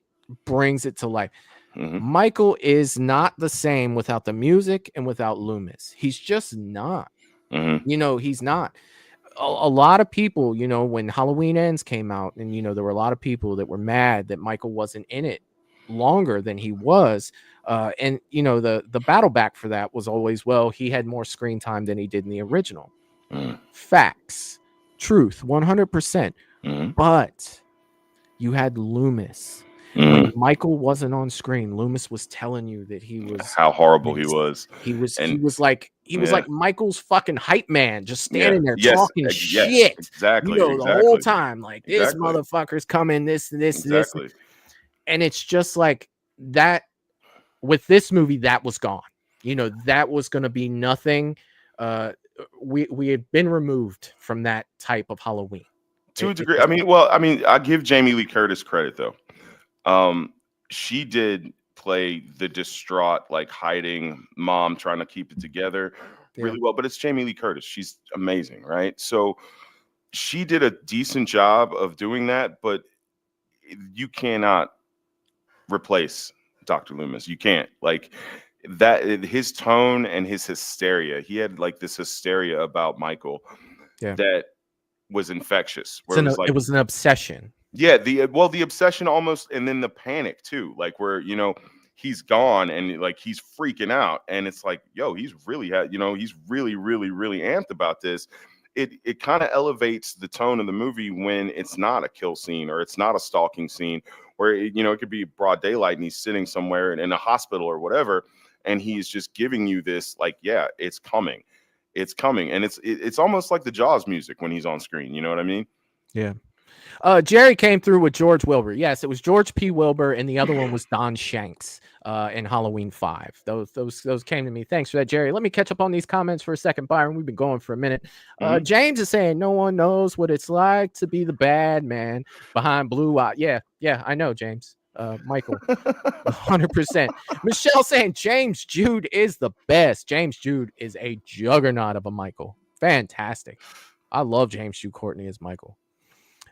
brings it to life. Michael is not the same without the music and without Loomis. He's just not. He's not. A lot of people, when Halloween Ends came out, and there were a lot of people that were mad that Michael wasn't in it longer than he was, and the battle back for that was always, well, he had more screen time than he did in the original. Facts, truth, 100%. But you had Loomis. When Michael wasn't on screen, Loomis was telling you that he was how horrible he was. He was like Michael's fucking hype man, just standing there talking shit. Exactly. The whole time, like, this motherfucker's coming, this. And it's just like that. With this movie, that was gone. That was going to be nothing. We had been removed from that type of Halloween to a degree. I give Jamie Lee Curtis credit though. She did play the distraught, like, hiding mom trying to keep it together really well, but it's Jamie Lee Curtis. She's amazing, right? So she did a decent job of doing that, but you cannot replace Dr. Loomis. You can't. Like, that, his tone and his hysteria, he had like this hysteria about Michael that was infectious. Where it was an obsession. Yeah, the obsession almost, and then the panic too, like where he's gone and like he's freaking out, and it's like, yo, he's really he's really, really, really amped about this. It kind of elevates the tone of the movie when it's not a kill scene or it's not a stalking scene, where it could be broad daylight and he's sitting somewhere in a hospital or whatever, and he's just giving you this like, yeah, it's coming, and it's almost like the Jaws music when he's on screen. You know what I mean? Yeah. Jerry came through with George Wilbur. Yes, it was George P. Wilbur, and the other one was Don Shanks in Halloween 5. Those came to me. Thanks for that, Jerry. Let me catch up on these comments for a second, Byron. We've been going for a minute. James is saying no one knows what it's like to be the bad man behind blue eye. Yeah, I know, James. Michael, 100%. Michelle saying James Jude is the best. James Jude is a juggernaut of a Michael. Fantastic. I love James Jude Courtney as Michael.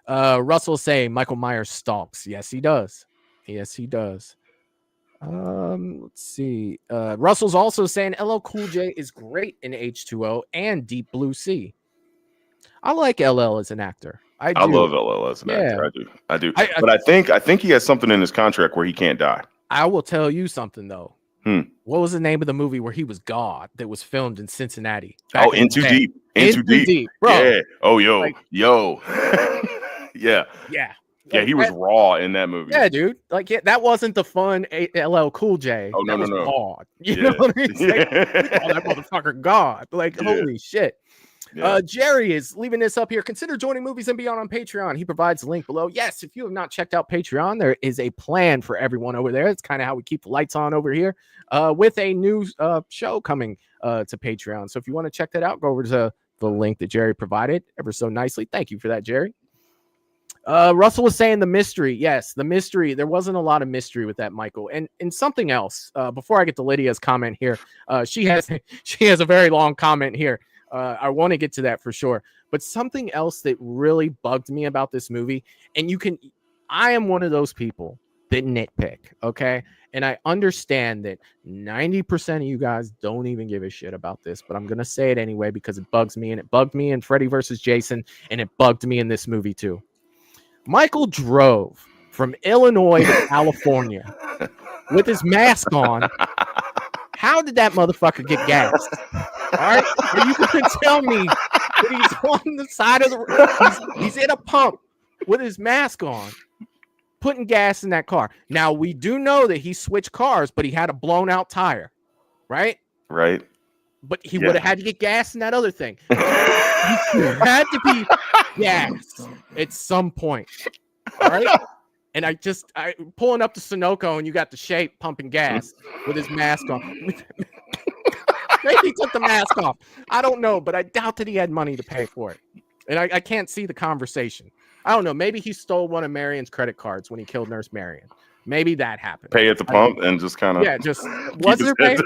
Russell saying Michael Myers stalks. Yes, he does. Let's see. Russell's also saying LL Cool J is great in H2O and Deep Blue Sea. I like LL as an actor. I love LL as an actor. I do. But I think he has something in his contract where he can't die. I will tell you something though. What was the name of the movie where he was God that was filmed in Cincinnati? Oh, In Too Deep. In Too Deep, bro. Yeah. Oh, yo, Like- yo. Yeah. Yeah. Yeah, Like he was that- raw in that movie. Yeah, dude. Like, yeah, that wasn't the fun LL Cool J. Oh, no, that was no. God. You Yeah. know what I mean? It's like, Yeah. we call that motherfucker God. Like, Yeah. holy shit. Yeah. Jerry is leaving this up here. Consider joining Movies and Beyond on Patreon. He provides a link below. Yes, if you have not checked out Patreon, there is a plan for everyone over there. It's kind of how we keep the lights on over here with a new show coming to Patreon. So if you want to check that out, go over to the link that Jerry provided ever so nicely. Thank you for that, Jerry. Russell was saying the mystery. Yes, the mystery. There wasn't a lot of mystery with that, Michael. And something else. Before I get to Lydia's comment here, she has a very long comment here. I want to get to that for sure. But something else that really bugged me about this movie, and I am one of those people that nitpick, okay? And I understand that 90% of you guys don't even give a shit about this, but I'm going to say it anyway because it bugs me, and it bugged me in Freddy versus Jason, and it bugged me in this movie too. Michael drove from Illinois to California with his mask on. How did that motherfucker get gas? All right, and you can tell me that he's on the side of the road. He's in a pump with his mask on, putting gas in that car. Now we do know that he switched cars, but he had a blown out tire, right? Right. But he would have had to get gas in that other thing. He had to be gas at some point. All right. And I pulling up to Sunoco, and you got the Shape pumping gas with his mask on. Maybe he took the mask off. I don't know, but I doubt that he had money to pay for it. And I can't see the conversation. I don't know. Maybe he stole one of Marion's credit cards when he killed Nurse Marion. Maybe that happened. Pay at the pump and just kind of. Yeah, just was there pay?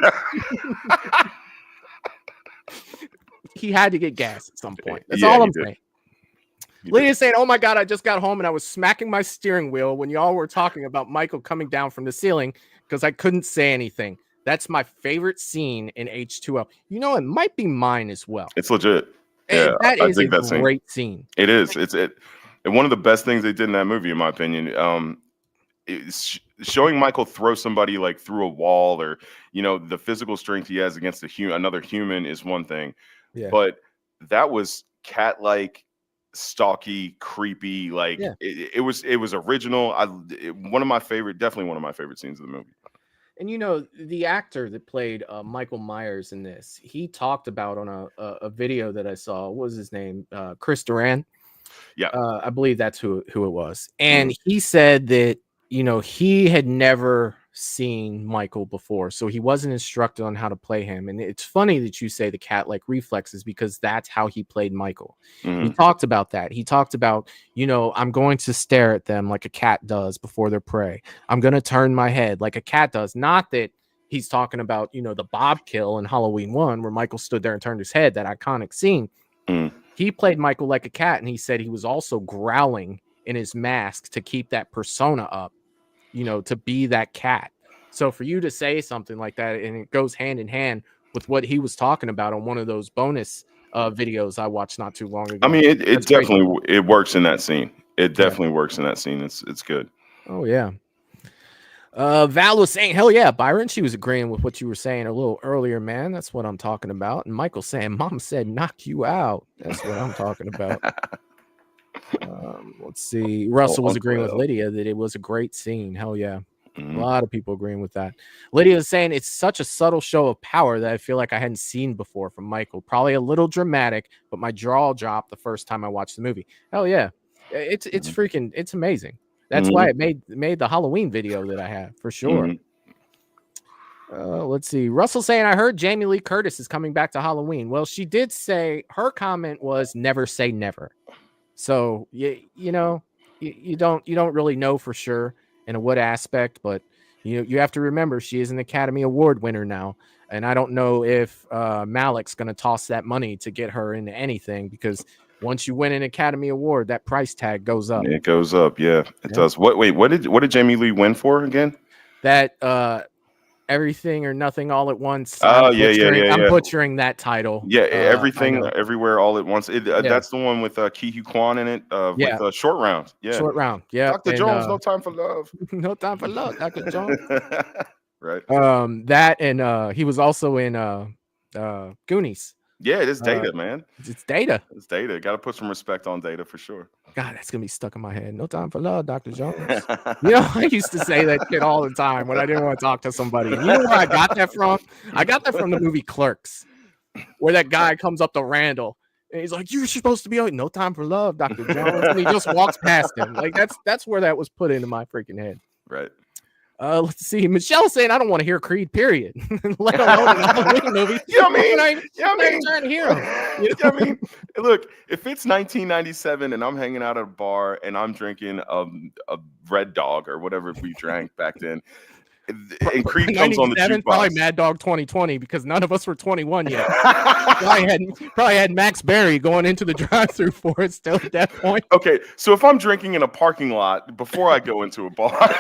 He had to get gas at some point. That's all I'm saying. Lydia's saying, "Oh my God, I just got home and I was smacking my steering wheel when y'all were talking about Michael coming down from the ceiling because I couldn't say anything. That's my favorite scene in H20. You know, it might be mine as well. It's legit. And Yeah, that is a great scene. It is. And one of the best things they did in that movie, in my opinion, is showing Michael throw somebody like through a wall, or the physical strength he has against another human is one thing, but that was cat-like, stalky, creepy. Like it was original. Definitely one of my favorite scenes of the movie. And the actor that played Michael Myers in this, he talked about on a video that I saw. What was his name? Chris Duran. Yeah, I believe that's who it was. And he said that he had never seen Michael before, so he wasn't instructed on how to play him. And it's funny that you say the cat-like reflexes, because that's how he played Michael. He talked about that. He talked about, I'm going to stare at them like a cat does before their prey. I'm going to turn my head like a cat does. Not that he's talking about, the Bob kill in Halloween 1 where Michael stood there and turned his head, that iconic scene. He played Michael like a cat, and he said he was also growling in his mask to keep that persona up, to be that cat. So for you to say something like that, and it goes hand in hand with what he was talking about on one of those bonus videos I watched not too long ago. I mean, it definitely works in that scene. It definitely works in that scene. It's good. Oh yeah. Val was saying, hell yeah, Byron. She was agreeing with what you were saying a little earlier, man. That's what I'm talking about. And Michael saying, Mom said, knock you out. That's what I'm talking about. Let's see. Russell was agreeing with Lydia that it was a great scene. Hell yeah. A lot of people agreeing with that. Lydia is saying it's such a subtle show of power that I feel like I hadn't seen before from Michael. Probably a little dramatic, but my jaw dropped the first time I watched the movie. Hell yeah. It's freaking, it's amazing. That's why it made the Halloween video that I have, for sure. Let's see. Russell saying, I heard Jamie Lee Curtis is coming back to Halloween. Well, she did say, her comment was never say never. So you don't really know for sure in what aspect, but you have to remember she is an Academy Award winner now, and I don't know if Malik's going to toss that money to get her into anything, because once you win an Academy Award, that price tag goes up. It goes up, yeah, it does. What did Jamie Lee win for again? That Everything or Nothing All at Once. I'm butchering that title. Yeah, Everything Everywhere All at Once. That's the one with Ki Hu Kwan in it. With Short Round. Yeah, Short Round. Yeah, Dr. Jones, No Time for Love. No time for love, Dr. Jones. Right. That and he was also in Goonies. Yeah, it is Data, man. It's Data. It's Data. Got to put some respect on Data for sure. God, that's gonna be stuck in my head. No time for love, Dr. Jones. You know, I used to say that shit all the time when I didn't want to talk to somebody. And you know where I got that from? I got that from the movie Clerks, where that guy comes up to Randall and he's like, "You're supposed to be like, no time for love, Dr. Jones," and he just walks past him. Like that's where that was put into my freaking head. Right. Let's see. Michelle's saying I don't want to hear Creed, period. Let alone a Halloween movie. You know what I mean? I'm not even trying to hear him. You know what I mean? Look, if it's 1997 and I'm hanging out at a bar and I'm drinking a Red Dog or whatever we drank back then, and Creed comes on the jukebox, probably Mad Dog 2020 because none of us were 21 yet. probably had Max Berry going into the drive-thru for it still at that point. Okay, so if I'm drinking in a parking lot before I go into a bar.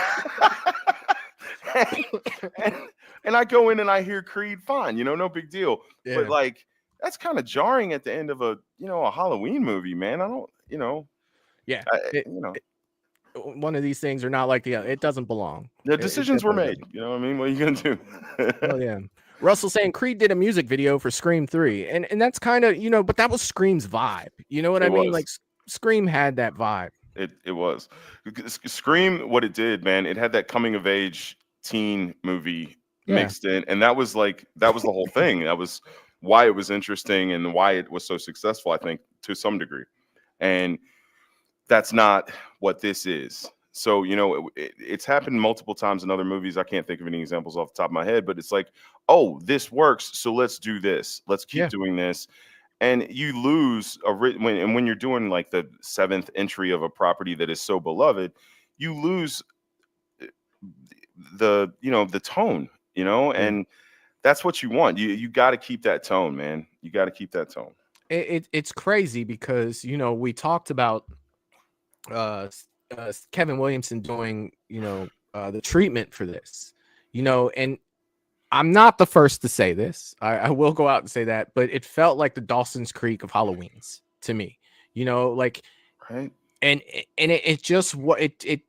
and I go in and I hear Creed, fine, no big deal. Yeah. But like that's kind of jarring at the end of a Halloween movie, man. I don't, yeah, one of these things are not like the other. It doesn't belong. The decisions were made. You know what I mean? What are you gonna do? Oh yeah. Russell saying Creed did a music video for Scream 3, and that's kind of but that was Scream's vibe. You know what I mean? Like Scream had that vibe. It was Scream. What it did, man, it had that coming of age teen movie mixed in, and that was the whole thing. That was why it was interesting and why it was so successful, I think, to some degree. And that's not what this is. So it's happened multiple times in other movies. I can't think of any examples off the top of my head, but it's like, oh, this works, so let's do this, let's keep doing this. And you lose when you're doing like the 7th entry of a property that is so beloved, you lose the tone, and that's what you want. You got to keep that tone, man. You got to keep that tone. It's crazy because we talked about Kevin Williamson doing the treatment for this, and I'm not the first to say this. I will go out and say that, but it felt like the Dawson's Creek of Halloweens to me, like, right. And it just what it.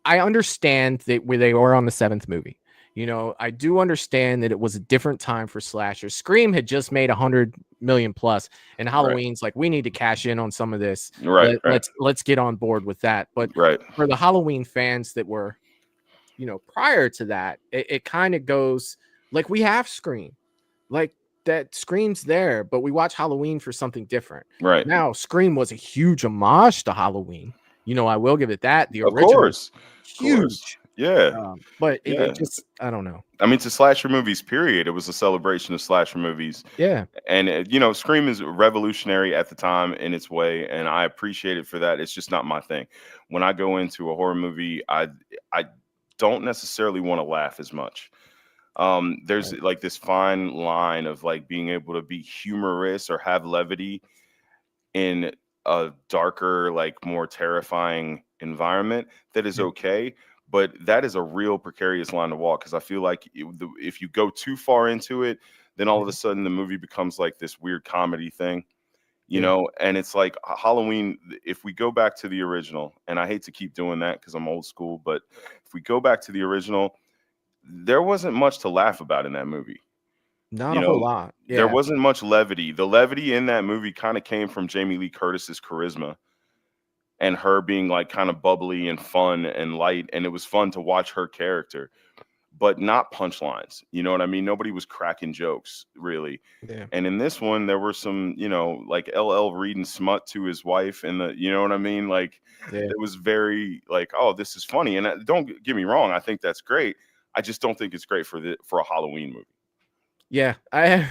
I understand that where they were on the 7th movie. I do understand that it was a different time for slashers. Scream had just made 100 million plus, and Halloween's like, we need to cash in on some of this. Right. Let's get on board with that. But for the Halloween fans that were, prior to that, it kind of goes like we have Scream, like that Scream's there, but we watch Halloween for something different. Right now, Scream was a huge homage to Halloween. I will give it that. The original, of course, huge. Yeah. But it just, I don't know. I mean, to slasher movies, period. It was a celebration of slasher movies. Yeah. And, Scream is revolutionary at the time in its way, and I appreciate it for that. It's just not my thing. When I go into a horror movie, I don't necessarily want to laugh as much. There's like this fine line of like being able to be humorous or have levity in a darker, like more terrifying environment that is okay. But that is a real precarious line to walk, because I feel like if you go too far into it, then all of a sudden the movie becomes like this weird comedy thing, and it's like Halloween. If we go back to the original, and I hate to keep doing that because I'm old school, but if we go back to the original, there wasn't much to laugh about in that movie. Not a whole lot. Yeah. There wasn't much levity. The levity in that movie kind of came from Jamie Lee Curtis's charisma and her being like kind of bubbly and fun and light. And it was fun to watch her character, but not punchlines. You know what I mean? Nobody was cracking jokes, really. Yeah. And in this one, there were some, like LL reading smut to his wife, and you know what I mean? Like, it was very like, oh, this is funny. And don't get me wrong, I think that's great. I just don't think it's great for a Halloween movie. Yeah, I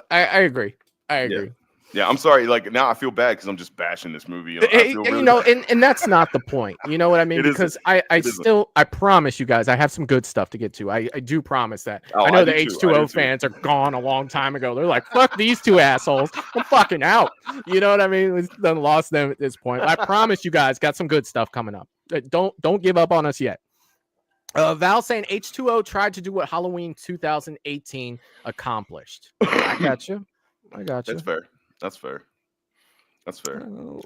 agree. I agree. Yeah, I'm sorry. Like, now I feel bad because I'm just bashing this movie. And that's not the point. You know what I mean? Because I promise you guys, I have some good stuff to get to. I do promise that. I know the H20 fans are gone a long time ago. They're like, fuck these two assholes. I'm fucking out. You know what I mean? We've done lost them at this point. I promise you guys got some good stuff coming up. Don't give up on us yet. Val saying H20 tried to do what Halloween 2018 accomplished. I got you. That's fair.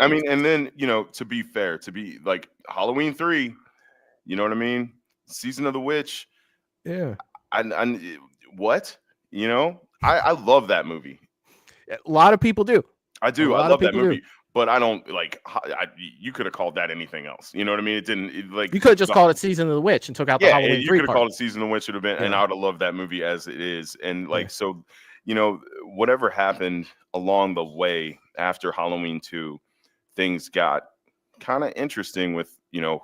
I mean, and then, to be fair, to be like Halloween 3, you know what I mean? Season of the Witch, Yeah. What? You know, I love that movie. A lot of people do. I A do. I lot of love that people do. movie, but I don't like. You could have called that anything else. You know what I mean? It didn't like. You could have just called it Season of the Witch and took out the Yeah, Halloween you 3 could have part. called it Season of the Witch should have been, and Yeah. I would have loved that movie as it is. And like, Yeah. so, you know, whatever happened along the way after Halloween 2, things got kind of interesting with, you know,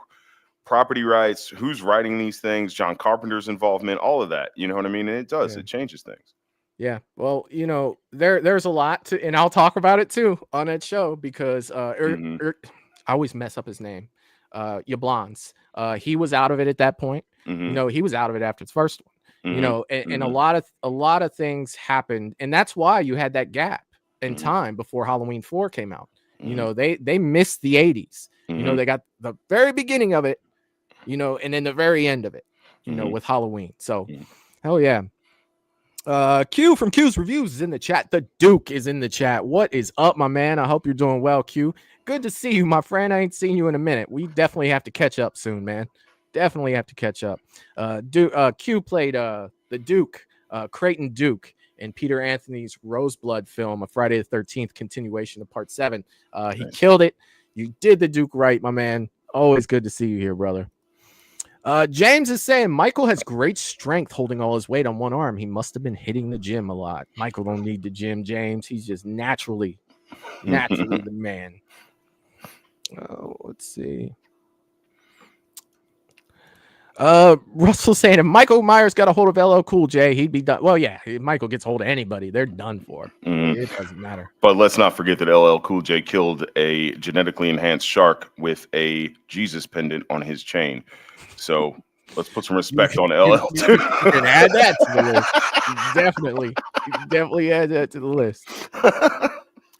property rights, who's writing these things, John Carpenter's involvement, all of that. You know what I mean? And it does. Yeah. It changes things. Yeah. Well, you know, there's a lot to, and I'll talk about it too on that show because Mhm. I always mess up his name. Yablans. He was out of it at that point. You Mhm. know, he was out of it after the first one. You Mhm. know, and a Mhm. lot of things happened, and that's why you had that gap in Mhm. time before Halloween 4 came out. You Mhm. know, they missed the 80s. You know, Mhm. they got the very beginning of it, you know, and then the very end of it, you know, Mhm. with Halloween. So, Mhm. hell yeah. Q from Q's Reviews is in the chat. The Duke is in the chat. What is up, my man? I hope you're doing well, Q. Good to see you, my friend. I ain't seen you in a minute. We definitely have to catch up soon, man. Definitely have to catch up. Q played the Duke, Creighton Duke, in Peter Anthony's Roseblood film, a Friday the 13th continuation of Part 7. He Nice. killed it. You did the Duke right, my man. Always good to see you here, brother. James is saying Michael has great strength holding all his weight on one arm. He must have been hitting the gym a lot. Michael don't need the gym, James. He's just naturally the man. Let's see. Russell saying if Michael Myers got a hold of LL Cool J, he'd be done. Well, yeah, if Michael gets hold of anybody, they're done for. It doesn't matter. But let's not forget that LL Cool J killed a genetically enhanced shark with a Jesus pendant on his chain. So let's put some respect on LL too. You can add that to the list. Definitely add that to the list.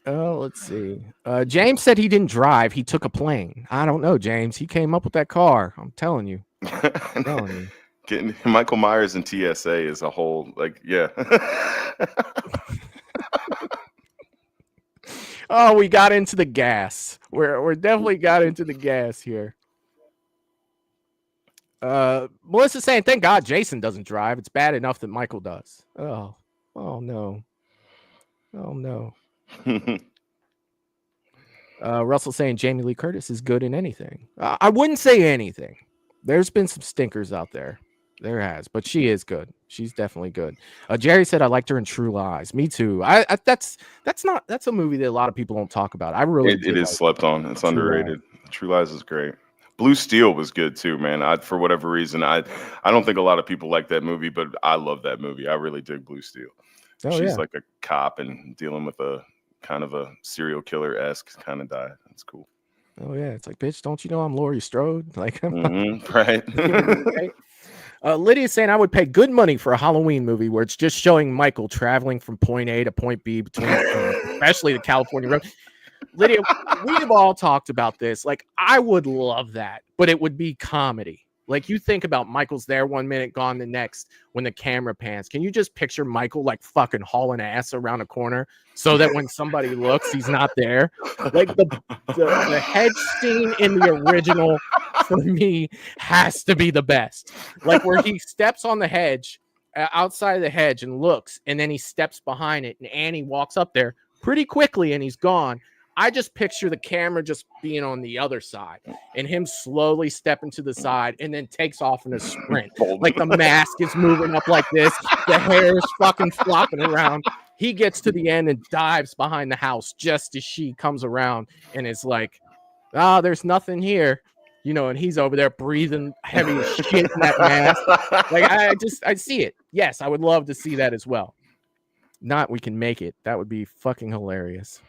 Oh, let's see. James said he didn't drive. He took a plane. I don't know, James. He came up with that car. I'm telling you. Getting Michael Myers and TSA is a whole, like, yeah. Oh, we got into the gas. We're definitely got into the gas here. Melissa's saying, thank God Jason doesn't drive. It's bad enough that Michael does. Oh no. Russell saying Jamie Lee Curtis is good in anything. I wouldn't say anything. There's been some stinkers out there. There has, but she is good. She's definitely good. Jerry said I liked her in True Lies. Me too. That's a movie that a lot of people don't talk about. I really it is slept on. It's underrated. True Lies is great. Blue Steel was good too, man. For whatever reason, I don't think a lot of people like that movie, but I love that movie. I really dig Blue Steel. She's like a cop and dealing with a kind of a serial killer-esque kind of die. That's cool. Oh yeah, it's like, bitch, don't you know I'm Laurie Strode? Like, right. Lydia's saying I would pay good money for a Halloween movie where it's just showing Michael traveling from point A to point B between, especially the California road. Lydia, we have all talked about this. Like, I would love that, but it would be comedy. Like, you think about Michael's there 1 minute, gone the next when the camera pans. Can you just picture Michael like fucking hauling ass around a corner so that when somebody looks, he's not there? Like the hedge scene in the original for me has to be the best. Like where he steps on the hedge, outside of the hedge and looks, and then he steps behind it and Annie walks up there pretty quickly and he's gone. I just picture the camera just being on the other side and him slowly stepping to the side and then takes off in a sprint. Like the mask is moving up like this. The hair is fucking flopping around. He gets to the end and dives behind the house just as she comes around and is like, there's nothing here. You know, and he's over there breathing heavy as shit in that mask. Like, I see it. Yes, I would love to see that as well. Not we can make it. That would be fucking hilarious.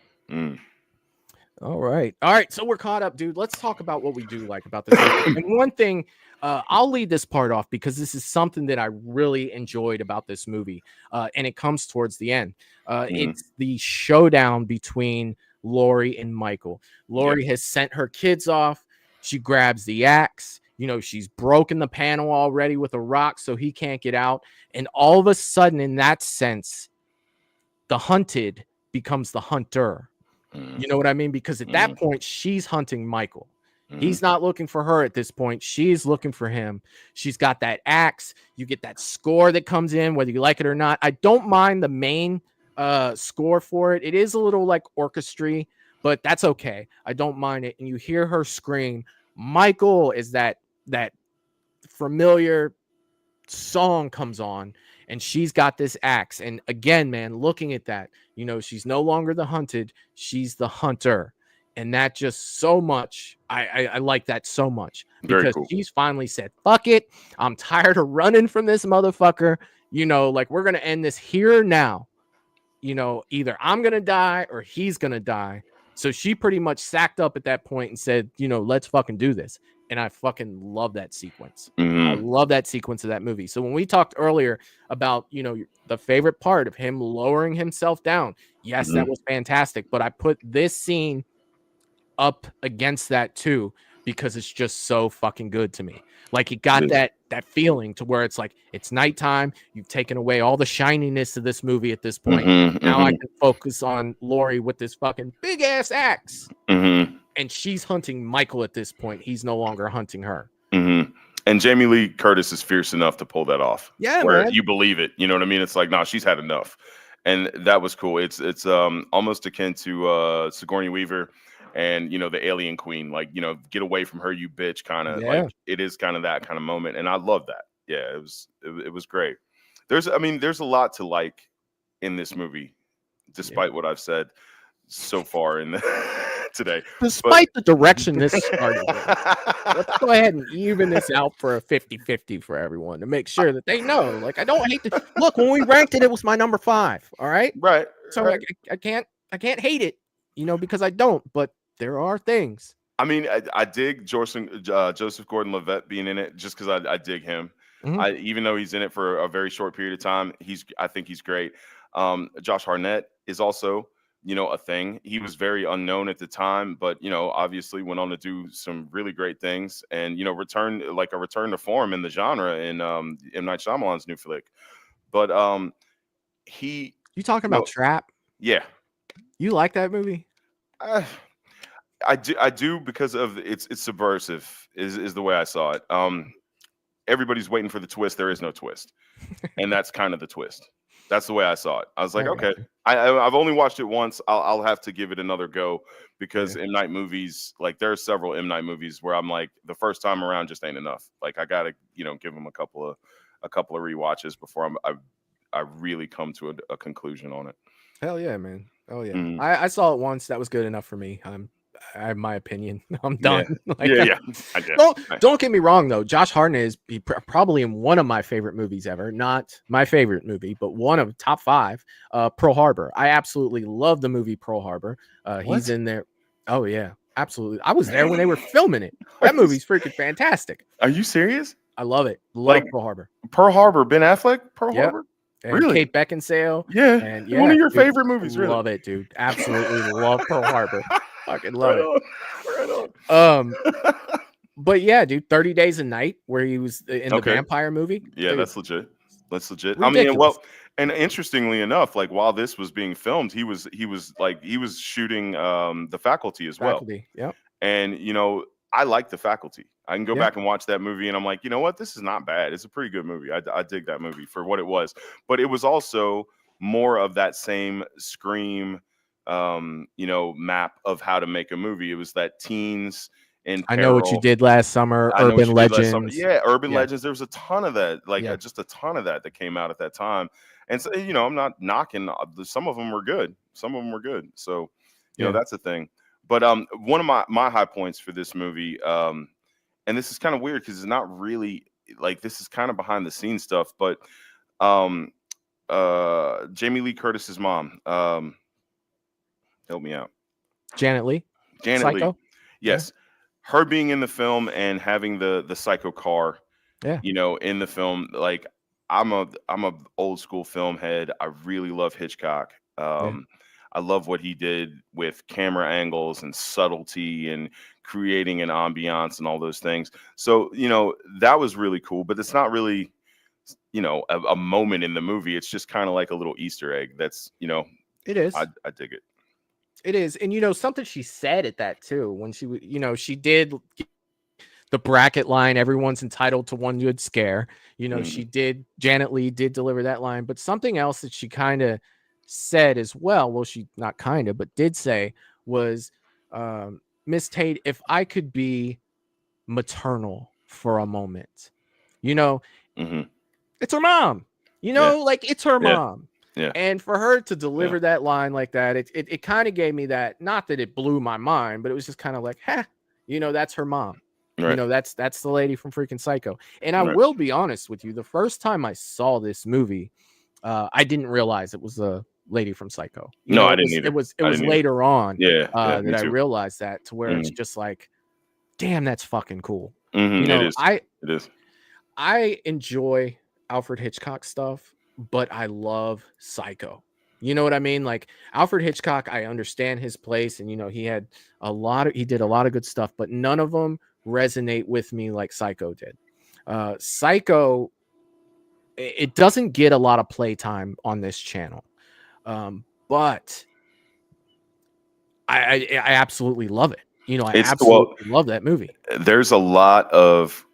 All right. So we're caught up, dude. Let's talk about what we do like about this. And one thing, I'll lead this part off because this is something that I really enjoyed about this movie. And it comes towards the end. It's the showdown between Laurie and Michael. Laurie has sent her kids off. She grabs the axe. You know, she's broken the panel already with a rock so he can't get out. And all of a sudden, in that sense, the hunted becomes the hunter. You know what I mean? Because at that point, she's hunting Michael. He's not looking for her at this point. She's looking for him. She's got that axe. You get that score that comes in, whether you like it or not. I don't mind the main score for it. It is a little like orchestra, but that's okay. I don't mind it. And you hear her scream. Michael is that familiar song comes on, and she's got this axe. And again, man, looking at that, she's no longer the hunted. She's the hunter. And that just so much, I like that so much because she's finally said, fuck it. I'm tired of running from this motherfucker. Like we're going to end this here now. Either I'm going to die or he's going to die. So she pretty much sacked up at that point and said, let's fucking do this. And I fucking love that sequence. I love that sequence of that movie. So when we talked earlier about, the favorite part of him lowering himself down, yes, that was fantastic. But I put this scene up against that too because it's just so fucking good to me. Like it got that feeling to where it's like it's nighttime. You've taken away all the shininess of this movie at this point. Now I can focus on Laurie with this fucking big ass axe, and she's hunting Michael at this point. He's no longer hunting her. And Jamie Lee Curtis is fierce enough to pull that off. Yeah, where man. You believe it. You know what I mean? It's like, nah, she's had enough, and that was cool. It's almost akin to Sigourney Weaver. And the alien queen, like, get away from her, you bitch, kind of like it is kind of that kind of moment. And I love that. Yeah, it was great. There's a lot to like in this movie, despite what I've said so far in today. Despite the direction this started with. Let's go ahead and even this out for a 50-50 for everyone to make sure that they know. Like, I don't hate the look, when we ranked it, it was my number 5. All right. Right. So right. I can't hate it, because I don't, but there are things. I mean, I dig Joseph Gordon-Levitt being in it just because I dig him. Even though he's in it for a very short period of time, I think he's great. Josh Hartnett is also, a thing. He was very unknown at the time, but obviously went on to do some really great things and return to form in the genre in M. Night Shyamalan's new flick. But you talking about Trap? Yeah. You like that movie? I do because of it's subversive is the way I saw it. Everybody's waiting for the twist. There is no twist, and that's kind of the twist. That's the way I saw it. I was like, okay, I've only watched it once. I'll have to give it another go because M. Night movies, like there are several M. Night movies where I'm like the first time around just ain't enough. Like I gotta give them a couple of rewatches before I really come to a conclusion on it. Hell yeah, man. Oh yeah. I saw it once. That was good enough for me. I have my opinion. I'm done. Don't get me wrong though. Josh Hartnett is probably in one of my favorite movies ever. Not my favorite movie, but one of top 5. Pearl Harbor. I absolutely love the movie Pearl Harbor. He's in there. Oh yeah, absolutely. I was there when they were filming it. That movie's freaking fantastic. Are you serious? I love it. Love Pearl Harbor. Pearl Harbor. Ben Affleck. Pearl Harbor. And really? Kate Beckinsale. Yeah. And one of your favorite movies. Really? Love it, dude. Absolutely love Pearl Harbor. Fucking love it. Right on. But yeah, dude, 30 Days a Night, where he was in the vampire movie. Yeah, dude, that's legit. Ridiculous. I mean, well, and interestingly enough, like while this was being filmed, he was shooting The Faculty as well. Yeah. And I like The Faculty. I can go back and watch that movie, and I'm like, you know what? This is not bad. It's a pretty good movie. I dig that movie for what it was. But it was also more of that same Scream, map of how to make a movie. It was that teens in peril. I Know What You Did Last Summer, Urban Legends. Yeah, Urban Legends. There was a ton of that, just a ton of that came out at that time. And so, I'm not knocking. Some of them were good. So, that's the thing. But one of my high points for this movie, and this is kind of weird because it's not really like this is kind of behind the scenes stuff, but Jamie Lee Curtis's mom, help me out. Janet Leigh. Lee. Yes. Her being in the film and having the psycho car, in the film, like I'm a old school film head. I really love Hitchcock. I love what he did with camera angles and subtlety and creating an ambiance and all those things. So, that was really cool, but it's not really, a moment in the movie. It's just kind of like a little Easter egg. That's, it is. I dig it. It is. And you know, something she said at that too, when she did the bracket line, everyone's entitled to one good scare. Janet Leigh did deliver that line, but something else that she kind of said as well, she not kind of, but did say was, Miss Tate, if I could be maternal for a moment, it's her mom, like it's her mom. Yeah. And for her to deliver that line like that, it kind of gave me that, not that it blew my mind, but it was just kind of like, that's her mom. Right. That's the lady from freaking Psycho. And I will be honest with you, the first time I saw this movie, I didn't realize it was a lady from Psycho. I didn't either. It was later on that I realized that, to where it's just like, damn, that's fucking cool. It is. I enjoy Alfred Hitchcock stuff, but I love Psycho. You know what I mean? Like Alfred Hitchcock, I understand his place, and he did a lot of good stuff, but none of them resonate with me like Psycho did. Psycho, it doesn't get a lot of playtime on this channel, but I absolutely love it. I absolutely love that movie. There's a lot of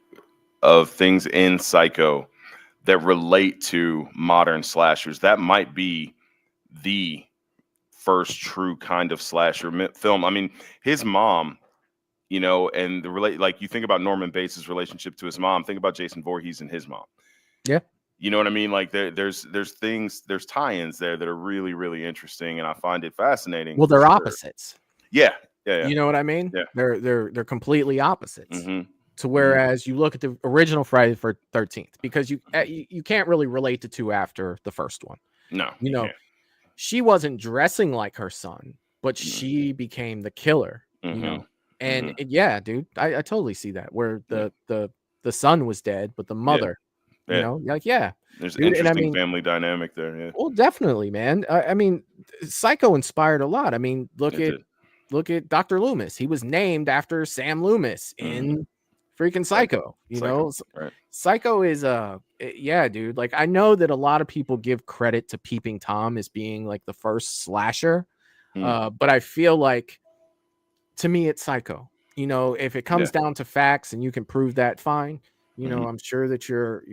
things in Psycho that relate to modern slashers. That might be the first true kind of slasher film. I mean, his mom, and like you think about Norman Bates' relationship to his mom, think about Jason Voorhees and his mom. Yeah. You know what I mean? Like there's tie-ins there that are really, really interesting, and I find it fascinating. Well, they're opposites. Yeah. You know what I mean? Yeah. They're completely opposites. To whereas you look at the original Friday the 13th, because you can't really relate the two after the first one. No. She wasn't dressing like her son, but she became the killer. And dude, I totally see that, where the son was dead, but the mother, there's dude, interesting family dynamic there. Yeah. Well, definitely, man. I mean, Psycho inspired a lot. I mean, look at Dr. Loomis. He was named after Sam Loomis in freaking Psycho. Right. Psycho is dude. Like, I know that a lot of people give credit to Peeping Tom as being like the first slasher, but I feel like, to me, it's Psycho. If it comes down to facts and you can prove that, fine. I'm sure that your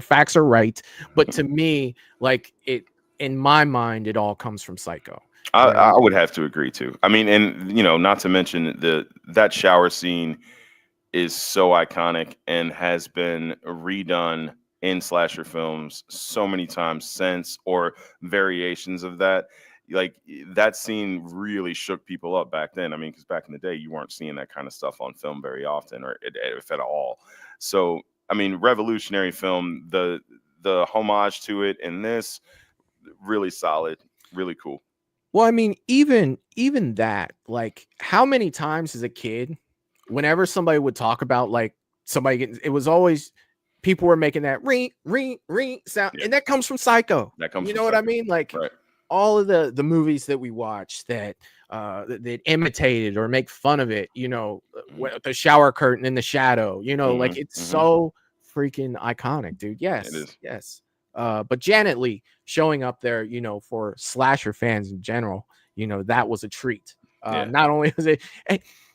facts are right, but to me, like, it, in my mind, it all comes from Psycho. I would have to agree too. I mean, and not to mention that shower scene is so iconic and has been redone in slasher films so many times since, or variations of that. Like, that scene really shook people up back then. I mean, because back in the day, you weren't seeing that kind of stuff on film very often, or if at all. So, I mean, revolutionary film. The homage to it in this, really solid, really cool. Well, I mean, even that, like, how many times as a kid, whenever somebody would talk about like somebody getting, it was always people were making that ring sound, and that comes from Psycho. That comes, what I mean? Like, all of the movies that we watch that imitated or make fun of it, the shower curtain in the shadow, like, it's so freaking iconic, dude. Yes, it is. Yes. But Janet Leigh showing up there, for slasher fans in general, that was a treat. Not only was it,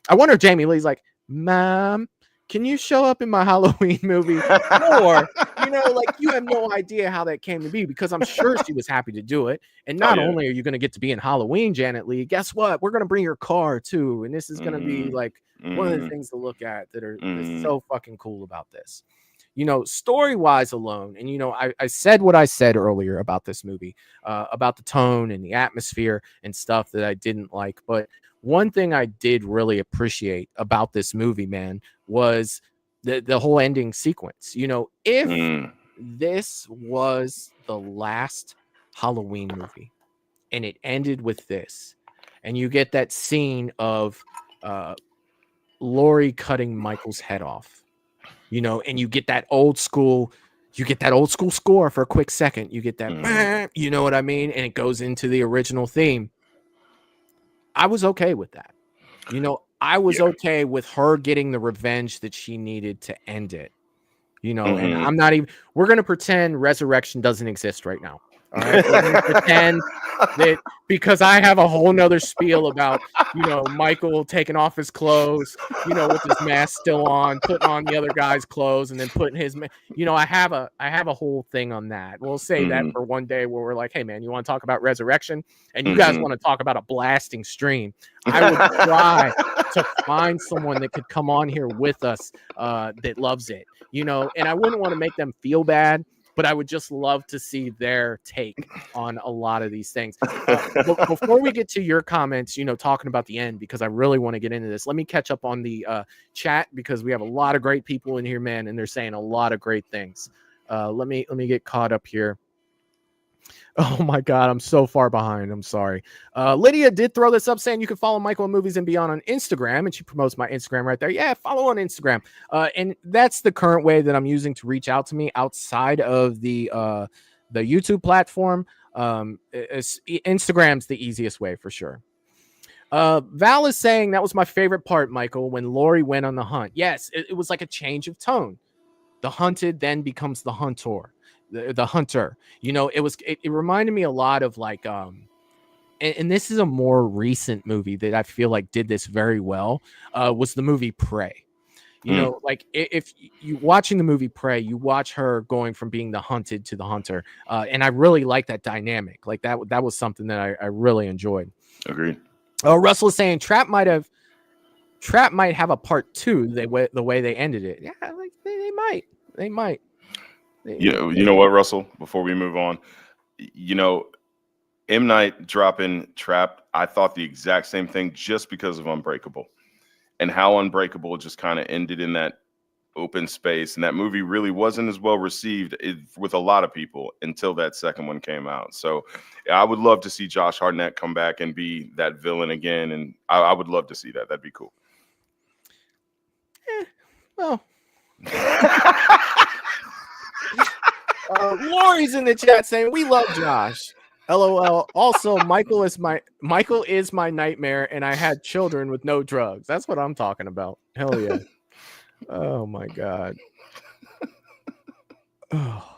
I wonder if Jamie Lee's like, Mom, can you show up in my Halloween movie? Or, like, you have no idea how that came to be, because I'm sure she was happy to do it. And not only are you going to get to be in Halloween, Janet Leigh, guess what? We're going to bring your car too. And this is going to be like one of the things to look at that are so fucking cool about this. Story-wise alone, and I said what I said earlier about this movie, about the tone and the atmosphere and stuff that I didn't like. But one thing I did really appreciate about this movie, man, was the whole ending sequence. If this was the last Halloween movie and it ended with this, and you get that scene of Laurie cutting Michael's head off, and you get that old school score for a quick second. You get that, you know what I mean? And it goes into the original theme. I was okay with that. I was okay with her getting the revenge that she needed to end it. And I'm not even, we're going to pretend resurrection doesn't exist right now. All right, we're gonna pretend that because I have a whole nother spiel about, Michael taking off his clothes, with his mask still on, putting on the other guy's clothes, and then putting his, I have a whole thing on that. We'll save that for one day where we're like, hey man, you want to talk about resurrection, and you guys want to talk about a blasting stream. I would try to find someone that could come on here with us that loves it, and I wouldn't want to make them feel bad. But I would just love to see their take on a lot of these things. Before we get to your comments, talking about the end, because I really want to get into this, let me catch up on the chat because we have a lot of great people in here, man, and they're saying a lot of great things. Let me get caught up here. Oh my God, I'm so far behind. I'm sorry. Lydia did throw this up saying you can follow Michael and Movies and Beyond on Instagram, and she promotes my Instagram right there. Yeah, follow on Instagram. And that's the current way that I'm using to reach out to me outside of the YouTube platform. Instagram's the easiest way for sure. Val is saying that was my favorite part, Michael, when Laurie went on the hunt. Yes, it was like a change of tone. The hunted then becomes the hunter. The hunter, it reminded me a lot of like and this is a more recent movie that I feel like did this very well, was the movie Prey. Like if you watching the movie Prey, you watch her going from being the hunted to the hunter, and I really like that dynamic. Like that was something that I really enjoyed. Agreed. Russell is saying Trap might have a part 2 the way they ended it. Yeah, like they might. You know what, Russell, before we move on, M. Night dropping Trap, I thought the exact same thing just because of Unbreakable and how Unbreakable just kind of ended in that open space. And that movie really wasn't as well received with a lot of people until that second one came out. So I would love to see Josh Hartnett come back and be that villain again. And I would love to see that. That'd be cool. Well. Laurie's in the chat saying we love Josh. LOL. Also, Michael is my nightmare, and I had children with no drugs. That's what I'm talking about. Hell yeah. Oh my God. Oh.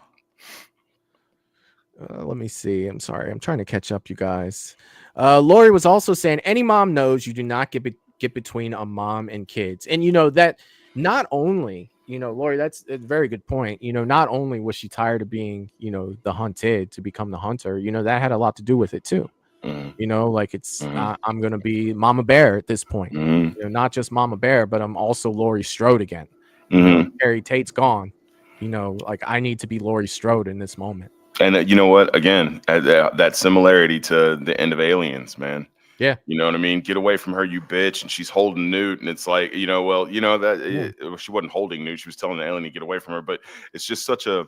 Let me see. I'm sorry. I'm trying to catch up, you guys. Laurie was also saying any mom knows you do not get between a mom and kids, and that not only. Laurie, that's a very good point. Not only was she tired of being, the hunted to become the hunter, that had a lot to do with it too. Like it's, I'm going to be Mama Bear at this point, not just Mama Bear, but I'm also Laurie Strode again. Carrie Tate's gone, like I need to be Laurie Strode in this moment. And you know what, again, that similarity to the end of Aliens, man. Yeah. You know what I mean? Get away from her, you bitch. And she's holding Newt. And it's like, she wasn't holding Newt. She was telling the alien to get away from her. But it's just such a,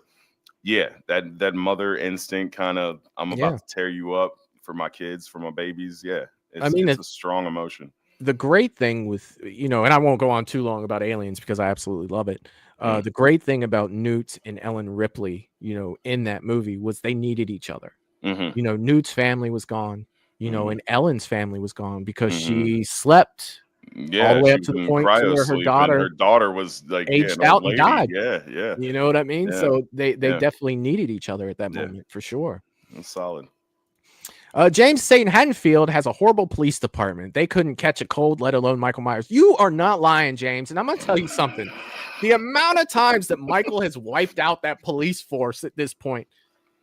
that mother instinct kind of, I'm about to tear you up for my kids, for my babies. Yeah. It's a strong emotion. The great thing with, and I won't go on too long about Aliens because I absolutely love it. The great thing about Newt and Ellen Ripley, in that movie was they needed each other. Newt's family was gone. And Ellen's family was gone because she slept all the way up to the point where her daughter was like aged out and died. Yeah. You know what I mean? Yeah. So they definitely needed each other at that moment for sure. That's solid. James saying Haddonfield has a horrible police department. They couldn't catch a cold, let alone Michael Myers. You are not lying, James. And I'm going to tell you something. The amount of times that Michael has wiped out that police force at this point.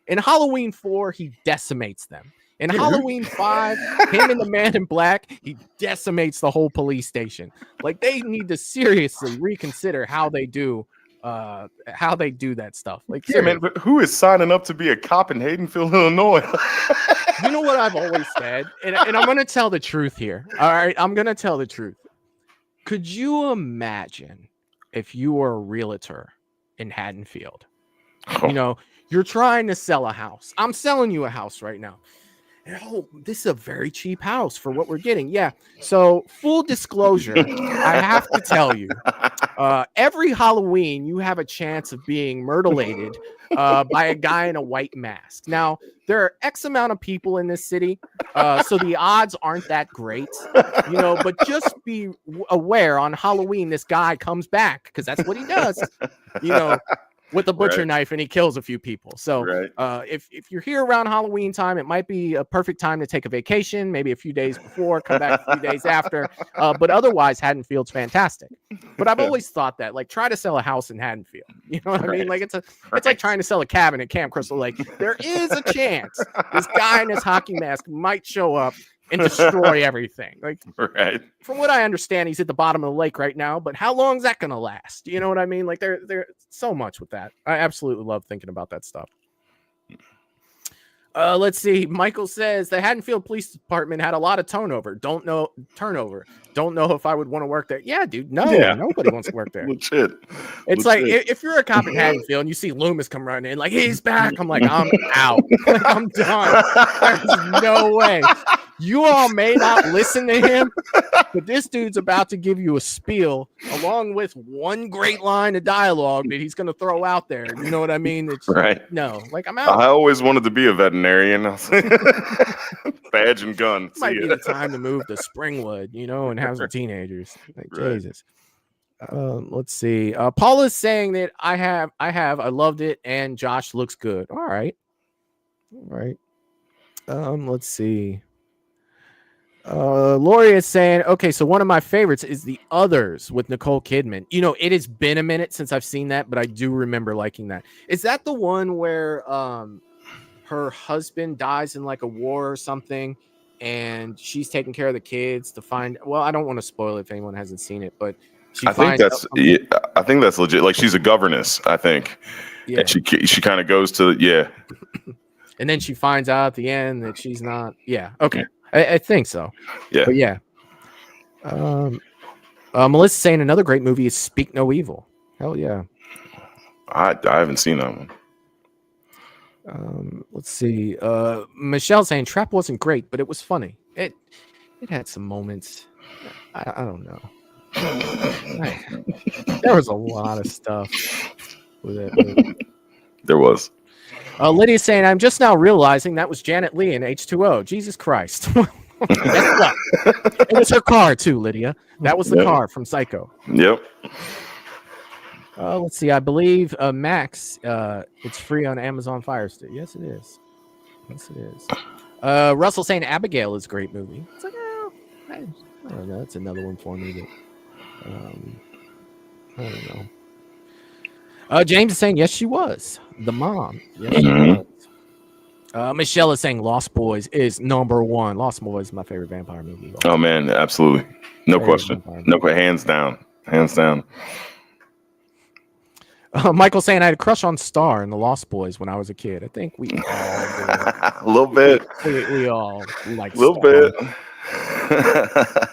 In Halloween 4, he decimates them. In Halloween 5, him and the Man in Black, he decimates the whole police station. Like they need to seriously reconsider how they do that stuff. Like, man, but who is signing up to be a cop in Haydenfield, Illinois? You know what I've always said, and I'm going to tell the truth here. All right, I'm going to tell the truth. Could you imagine if you were a realtor in Haddonfield? You're trying to sell a house. I'm selling you a house right now. Oh, this is a very cheap house for what we're getting. Yeah. So full disclosure, I have to tell you, every Halloween, you have a chance of being murdered by a guy in a white mask. Now, there are X amount of people in this city, so the odds aren't that great, but just be aware on Halloween, this guy comes back because that's what he does, with a butcher Right. knife, and he kills a few people. So Right. if you're here around Halloween time, it might be a perfect time to take a vacation, maybe a few days before, come back a few days after. But otherwise, Haddonfield's fantastic. But I've always thought that, like, try to sell a house in Haddonfield. You know what I mean? Like, it's like trying to sell a cabin at Camp Crystal Lake. There is a chance this guy in his hockey mask might show up and destroy everything. Like, Right. from what I understand, he's at the bottom of the lake right now, but how long is that going to last? You know what I mean? Like, there's so much with that. I absolutely love thinking about that stuff. Let's see. Michael says the Haddonfield Police Department had a lot of turnover. Don't know if I would want to work there. Yeah, dude. No, nobody wants to work there. Legit. It's like if you're a cop in Haddonfield and you see Loomis come running in, like, he's back. I'm like, I'm out. Like, I'm done. There's no way. You all may not listen to him, but this dude's about to give you a spiel along with one great line of dialogue that he's going to throw out there. You know what I mean? It's, right. No, like, I'm out. I always wanted to be a veterinarian. Badge and gun. Might be the time to move to Springwood, you know, and have some teenagers. Like, Right. Jesus. Let's see. Paula's saying that I loved it, and Josh looks good. All right. Let's see. Lori is saying, okay, so one of my favorites is The Others with Nicole Kidman. You know, it has been a minute since I've seen that, but I do remember liking that. Is that the one where her husband dies in like a war or something, and she's taking care of the kids to find? Well, I don't want to spoil it if anyone hasn't seen it, but I think that's legit. Like, she's a governess, I think. Yeah. And she kind of goes to and then she finds out at the end that she's not. Yeah. Okay. I think so. Yeah. But yeah. Melissa's saying another great movie is Speak No Evil. Hell yeah. I haven't seen that one. Let's see. Michelle saying Trap wasn't great, but it was funny. It had some moments. I don't know. There was a lot of stuff with it. There was. Lydia's saying, I'm just now realizing that was Janet Leigh in H2O. Jesus Christ. It was her car too, Lydia. That was the car from Psycho. Yep. Let's see. I believe Max, it's free on Amazon Fire Stick. Yes, it is. Russell saying Abigail is a great movie. It's like, I don't know. That's another one for me. But, I don't know. James is saying, yes, she was. The mom. Yes, she was. Michelle is saying Lost Boys is number one. Lost Boys is my favorite vampire movie. Oh, man. Absolutely. No question. No, hands down. Hands down. Michael saying I had a crush on Star in the Lost Boys when I was a kid. I think we all did. A little bit. We all like a little Star. bit.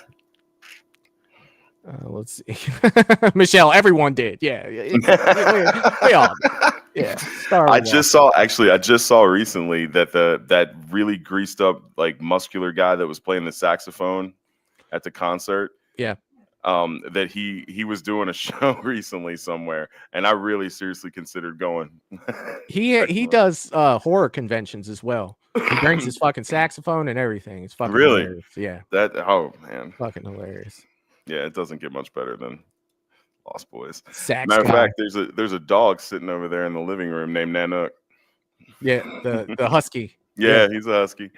Let's see. Michelle, everyone did. Yeah. We all did. Yeah. Star I just saw recently that that really greased up, like, muscular guy that was playing the saxophone at the concert. Yeah. That he was doing a show recently somewhere, and I really seriously considered going. He does horror conventions as well. He brings his fucking saxophone and everything. It's fucking Really? hilarious. Yeah. Oh man. Fucking hilarious. Yeah, it doesn't get much better than Lost Boys. Sax Matter of guy. fact, there's a dog sitting over there in the living room named Nanook. Yeah, the husky. Yeah, he's a husky.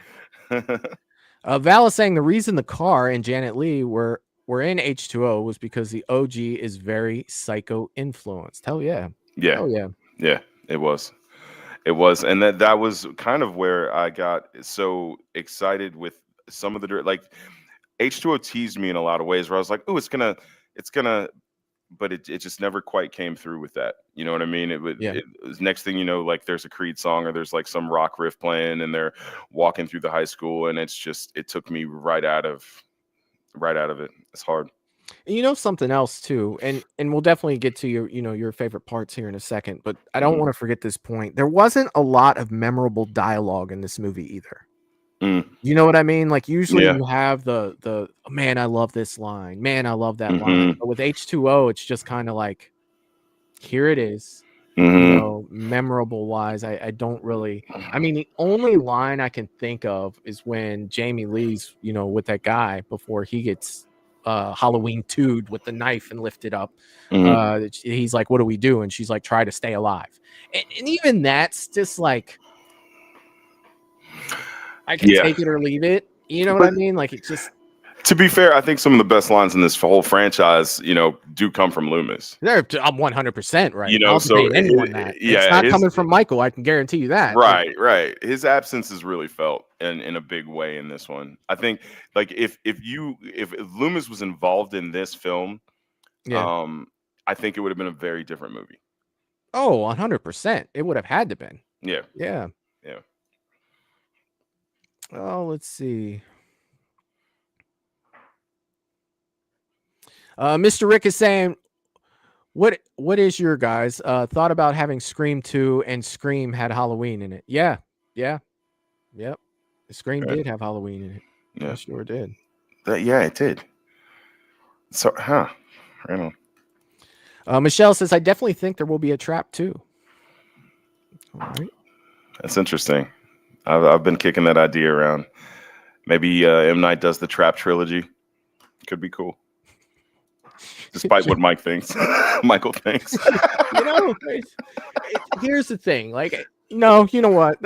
Val is saying the reason the car and Janet Leigh were in H2O was because the OG is very Psycho influenced. Hell yeah. Yeah. Oh yeah. Yeah, it was. And that was kind of where I got so excited with some of the, like, H2O teased me in a lot of ways where I was like, oh, it's gonna, but it just never quite came through with that. You know what I mean? It was next thing you know, like, there's a Creed song or there's like some rock riff playing and they're walking through the high school, and it took me right out of it. It's hard. You know something else too, and we'll definitely get to your favorite parts here in a second, but I don't want to forget this point. There wasn't a lot of memorable dialogue in this movie either. You know what I mean? Like, usually you have the man, I love this line, man, I love that line. But with H2O, it's just kind of like, here it is. You know, memorable wise, I don't really. I mean, the only line I can think of is when Jamie Lee's, with that guy before he gets Halloween 2 with the knife and lift it up. Mhm. He's like, what do we do? And she's like, try to stay alive. And even that's just like, I can Yeah. take it or leave it. You know what But I mean? Like, it just, to be fair, I think some of the best lines in this whole franchise, do come from Loomis. I'm 100% right. So I'll debate anyone that. It's not coming from Michael. I can guarantee you that. Like, right. His absence is really felt in a big way in this one. I think, like, if Loomis was involved in this film, yeah. I think it would have been a very different movie. Oh, 100%. It would have had to been. Yeah. Yeah. Yeah. Oh, let's see. Mr. Rick is saying, what is your guys' thought about having Scream 2 and Scream had Halloween in it? Yeah. Yep. Scream Okay. did have Halloween in it. Yeah. It sure did. It did. So, I don't know. Michelle says, I definitely think there will be a trap too. All right. That's interesting. I've been kicking that idea around. Maybe M. Night does the Trap trilogy. Could be cool. Despite what Michael thinks. Here's the thing. Like, no, you know what?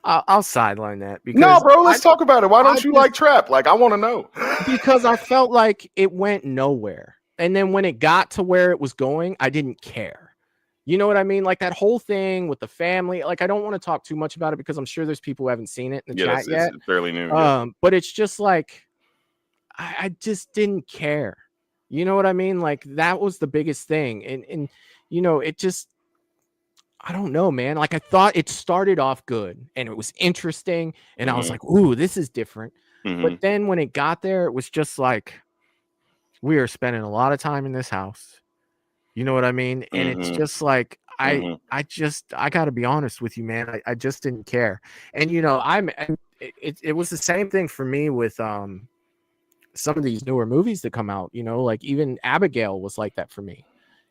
I'll sideline that. Because no, bro, let's talk about it. Why don't you like Trap? Like, I want to know. Because I felt like it went nowhere. And then when it got to where it was going, I didn't care. You know what I mean? Like that whole thing with the family. Like, I don't want to talk too much about it because I'm sure there's people who haven't seen it in the chat yet. It's fairly new. But it's just like, I just didn't care. You know what I mean? Like, that was the biggest thing. And it just, I don't know, man. Like, I thought it started off good and it was interesting. And I was like, ooh, this is different. But then when it got there, it was just like, we are spending a lot of time in this house. You know what I mean? And it's just like, I got to be honest with you, man. I just didn't care. And, it was the same thing for me with some of these newer movies that come out, like even Abigail was like that for me.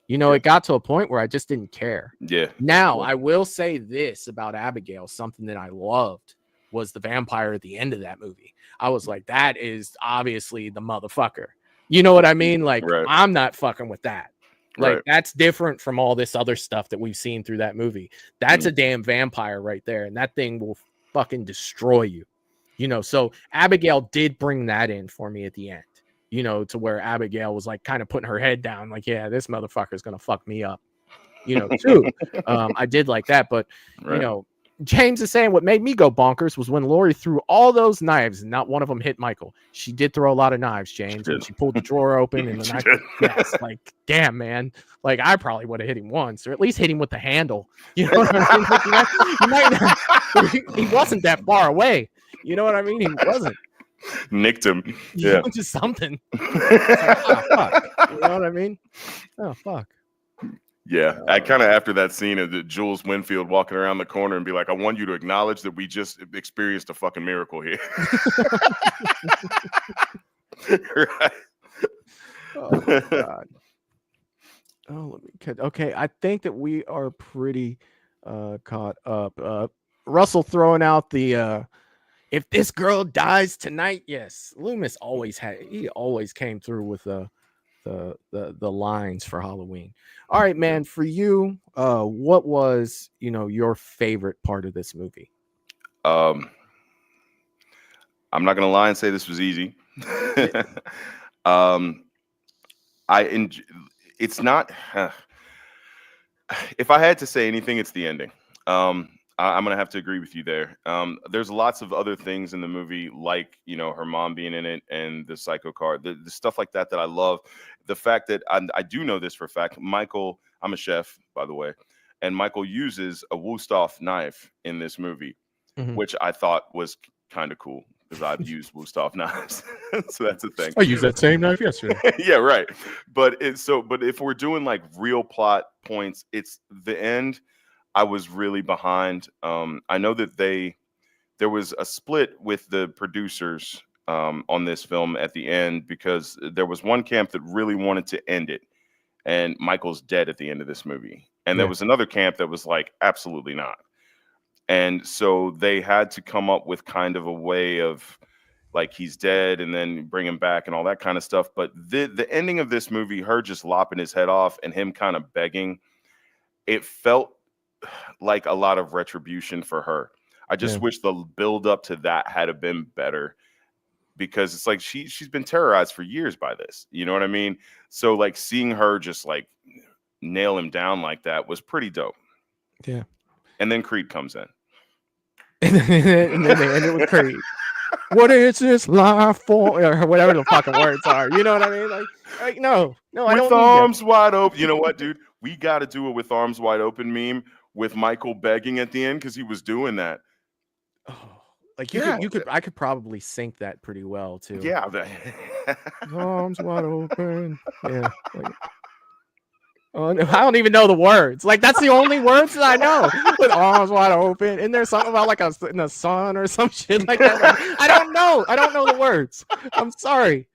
It got to a point where I just didn't care. Yeah. Now, I will say this about Abigail, something that I loved was the vampire at the end of that movie. I was like, that is obviously the motherfucker. You know what I mean? Like, I'm not fucking with that. Like, that's different from all this other stuff that we've seen through that movie. That's a damn vampire right there. And that thing will fucking destroy you. So Abigail did bring that in for me at the end, to where Abigail was like kind of putting her head down. Like, yeah, this motherfucker is going to fuck me up, too. I did like that. But, James is saying what made me go bonkers was when Lori threw all those knives and not one of them hit Michael. She did throw a lot of knives, James. When she pulled the drawer open and the knife. Yes, like, damn, man. Like, I probably would have hit him once or at least hit him with the handle. You know what I mean? Like, he wasn't that far away. You know what I mean? He wasn't. Nicked him. Yeah. Just something. Fuck. You know what I mean? Oh, fuck. Yeah, I kind of after that scene of the Jules Winfield walking around the corner and be like, I want you to acknowledge that we just experienced a fucking miracle here. Right. Oh, my God. Oh, okay. I think that we are pretty caught up. Russell throwing out the if this girl dies tonight, yes. Loomis always came through with the lines for Halloween. All right, man, for you, what was your favorite part of this movie? I'm not gonna lie and say this was easy. It's not if I had to say anything, it's the ending. I'm gonna have to agree with you there. There's lots of other things in the movie, like her mom being in it and the psycho car, the stuff like that I love. The fact that I do know this for a fact, Michael. I'm a chef, by the way, and Michael uses a Wusthof knife in this movie, which I thought was kind of cool because I've used Wusthof knives, so that's a thing. I used that same knife yesterday. Yeah, right. But if we're doing like real plot points, it's the end. I was really behind. I know that there was a split with the producers on this film at the end because there was one camp that really wanted to end it, and Michael's dead at the end of this movie. And there was another camp that was like, absolutely not. And so they had to come up with kind of a way of like he's dead and then bring him back and all that kind of stuff. But the ending of this movie, her just lopping his head off and him kind of begging, it felt like a lot of retribution for her. I just wish the build up to that had have been better, because it's like she's been terrorized for years by this. You know what I mean? So like seeing her just like nail him down like that was pretty dope. Yeah. And then Creed comes in. And then they end it with Creed. What is this life for? Or whatever the fucking words are. You know what I mean? Like no, I don't With need arms wide open. You know what, dude? We got to do it with arms wide open meme with Michael begging at the end, because he was doing that. Oh, like you could I could probably sync that pretty well too. Yeah. Arms wide open. Yeah. Like, oh, no, I don't even know the words. Like that's the only words that I know. With arms wide open, and there's something about like in the sun or some shit like that. Like, I don't know the words. I'm sorry.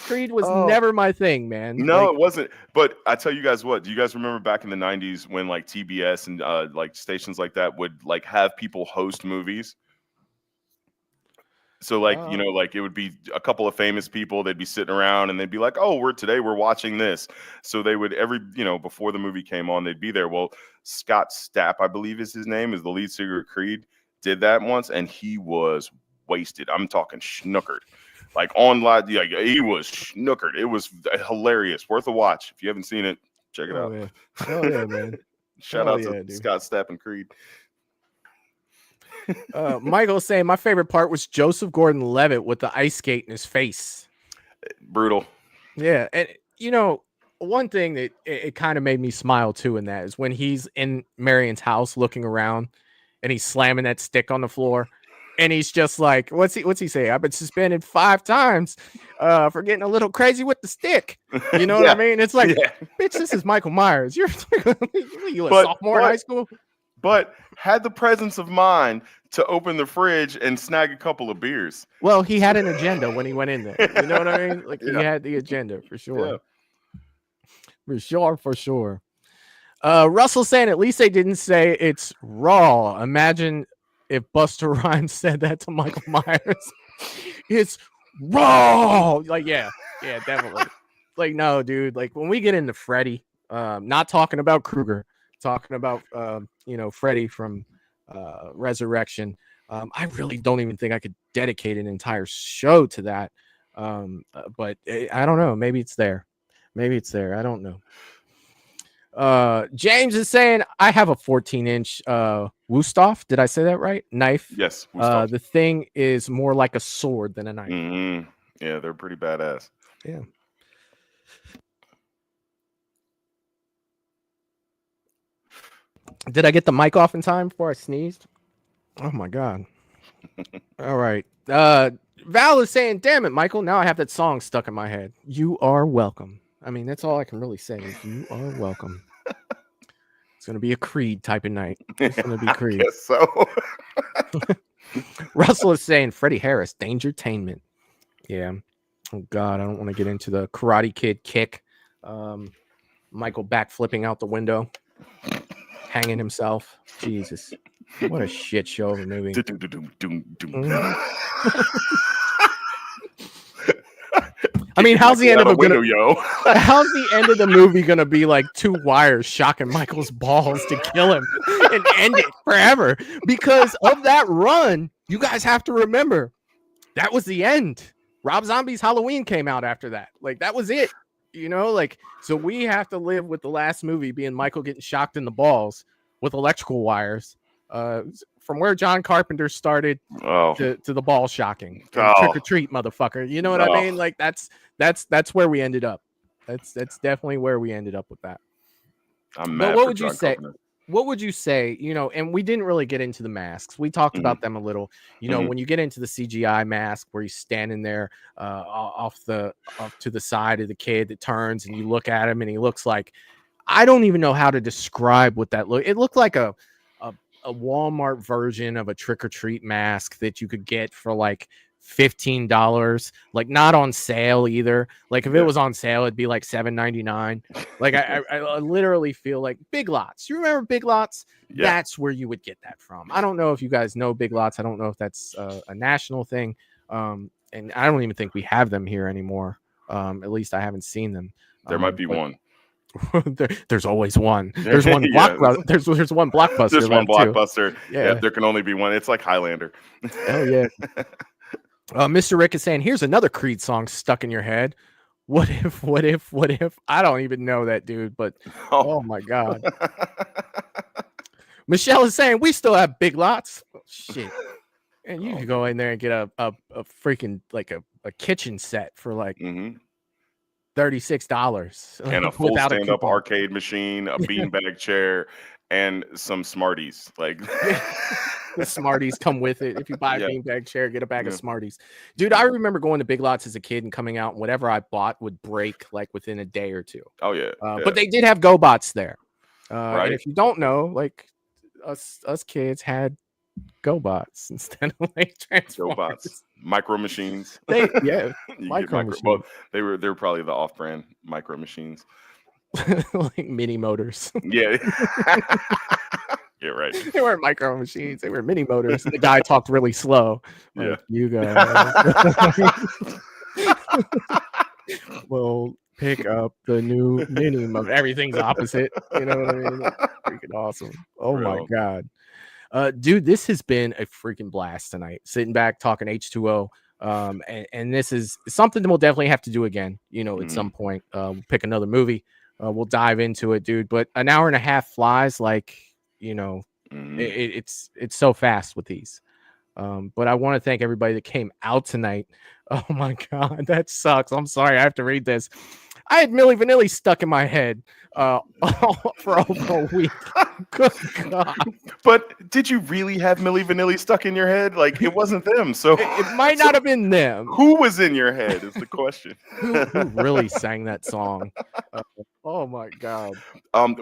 Creed was never my thing, man. No, like, it wasn't. But I tell you guys what, do you guys remember back in the 90s when like TBS and like stations like that would like have people host movies? So like, you know, like it would be a couple of famous people, they'd be sitting around and they'd be like, oh, we're watching this. So they would before the movie came on, they'd be there. Well, Scott Stapp, I believe is his name, is the lead singer of Creed, did that once and he was wasted. I'm talking schnookered. Like online, like he was schnookered. It was hilarious, worth a watch. If you haven't seen it, check it out. Man. Oh yeah, man. Shout out to Scott Stapp and Creed. Michael's saying my favorite part was Joseph Gordon-Levitt with the ice skate in his face. Brutal. Yeah, and you know, one thing that it kind of made me smile too in that is when he's in Marion's house looking around and he's slamming that stick on the floor. And he's just like, what's he say? I've been suspended 5 times for getting a little crazy with the stick. You know what I mean? It's like, bitch, this is Michael Myers. You're you a sophomore in high school? But had the presence of mind to open the fridge and snag a couple of beers. Well, he had an agenda when he went in there. You know what I mean? Like he had the agenda for sure. Yeah. For sure. Russell saying at least they didn't say it's raw. Imagine if Busta Rhymes said that to Michael Myers. It's raw. Like, yeah, definitely. Like, no, dude. Like when we get into Freddy, not talking about Krueger, talking about Freddy from Resurrection. I really don't even think I could dedicate an entire show to that. But I don't know. Maybe it's there. I don't know. James is saying I have a 14-inch Wusthof. Did I say that right? Knife. Yes. The thing is more like a sword than a knife. Mm-hmm. Yeah, they're pretty badass. Yeah. Did I get the mic off in time before I sneezed? Oh my god. All right. Val is saying, damn it, Michael. Now I have that song stuck in my head. You are welcome. I mean, that's all I can really say is you are welcome. It's going to be a Creed type of night. It's going to be Creed. I guess so. Russell is saying Freddie Harris, Dangertainment. Yeah. Oh, God. I don't want to get into the Karate Kid kick. Michael back flipping out the window, hanging himself. Jesus. What a shit show of a movie. I mean, how's the end of the movie gonna be like 2 wires shocking Michael's balls to kill him and end it forever? Because of that run, you guys have to remember that was the end. Rob Zombie's Halloween came out after that. Like that was it. So we have to live with the last movie being Michael getting shocked in the balls with electrical wires. From where John Carpenter started to the ball shocking. Trick or treat, motherfucker. You know what I mean? Like that's where we ended up. That's definitely where we ended up with that. I'm mad. But what would you say? What would you say? And we didn't really get into the masks. We talked about them a little. When you get into the CGI mask where he's standing there off to the side of the kid that turns and you look at him and he looks like, I don't even know how to describe what that looked. It looked like a Walmart version of a trick or treat mask that you could get for like $15, like not on sale either. Like if it was on sale, it'd be like $7.99. Like I literally feel like Big Lots. You remember Big Lots? Yeah. That's where you would get that from. I don't know if you guys know Big Lots. I don't know if that's a national thing. and I don't even think we have them here anymore. At least I haven't seen them. There might be one. There's always one. There's one Yeah. there's one blockbuster. There's one left, too. blockbuster. Yeah, there can only be one. It's like Highlander. Oh yeah. Mr. Rick is saying, here's another Creed song stuck in your head. What if? I don't even know that dude, but oh my God. Michelle is saying we still have Big Lots. Oh, shit. And you can go in there and get a freaking like a kitchen set for like $36. And a full stand-up arcade machine, a beanbag chair, and some Smarties. Like the Smarties come with it. If you buy a beanbag chair, get a bag of Smarties. Dude, I remember going to Big Lots as a kid and coming out, and whatever I bought would break like within a day or two. Oh yeah. But they did have GoBots there. Right. And if you don't know, like us kids had GoBots instead of like Transformers. GoBots, micro machines. Micro machines. Well, they were probably the off-brand micro machines. Like mini motors. Yeah. Yeah, right. They weren't micro machines. They were mini motors. The guy talked really slow. Yeah. Like, you guys. Well, pick up the new mini motor. Everything's opposite. You know what I mean? Freaking awesome. Oh my God. Dude, this has been a freaking blast tonight. Sitting back talking H2O. And this is something that we'll definitely have to do again, at some point. Pick another movie. We'll dive into it, dude. But an hour and a half flies like, it's so fast with these. But I want to thank everybody that came out tonight. Oh my God, that sucks. I'm sorry, I have to read this. I had Milli Vanilli stuck in my head for over a week. Good God. But did you really have Milli Vanilli stuck in your head? Like, it wasn't them. So it might not have been them. Who was in your head is the question. who really sang that song? Oh my God.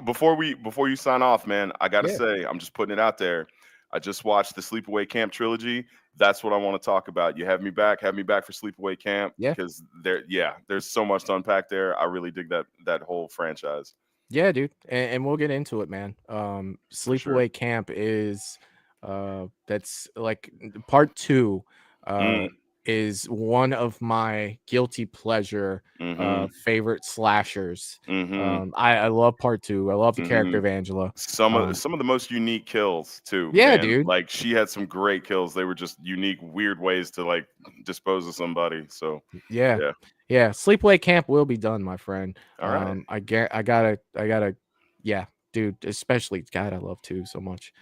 Before you sign off, man, I gotta say, I'm just putting it out there. I just watched the Sleepaway Camp trilogy. That's what I want to talk about. You have me back for Sleepaway Camp. Yeah. Because there's so much to unpack there. I really dig that whole franchise. Yeah, dude. And we'll get into it, man. Sleepaway Camp is that's like part 2 is one of my guilty pleasure favorite slashers. I love part 2. I love the character of Angela. Some of the most unique kills too. Yeah, man. dude. Like she had some great kills. They were just unique, weird ways to like dispose of somebody. So yeah. Sleepaway Camp will be done, my friend. All right. I gotta. Yeah, dude. Especially God, I love 2 so much.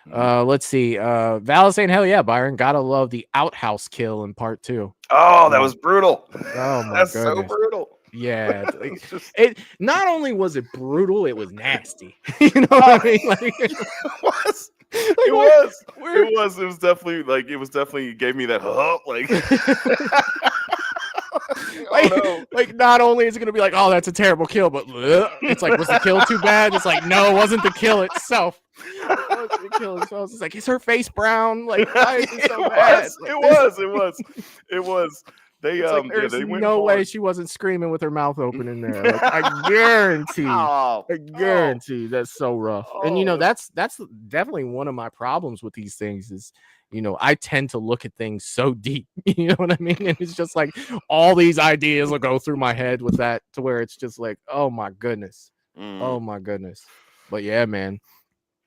Let's see. Val saying, hell yeah, Byron. Gotta love the outhouse kill in part 2. Oh, that was brutal. Oh my That's goodness. so brutal. Yeah, it not only was it brutal, it was nasty. You know what I mean? Like, it was. It was definitely gave me that like. Like not only is it gonna be like, oh, that's a terrible kill, but it's like, was the kill too bad? It's like, no, it wasn't the kill itself. It's like, is her face brown? Like, why is it so bad? It was. They like, there's they went no hard. way she wasn't screaming with her mouth open in there. Like, I guarantee that's so rough. And that's definitely one of my problems with these things is, I tend to look at things so deep. You know what I mean? And it's just like all these ideas will go through my head with that to where it's just like, oh my goodness. Oh my goodness. But yeah, man.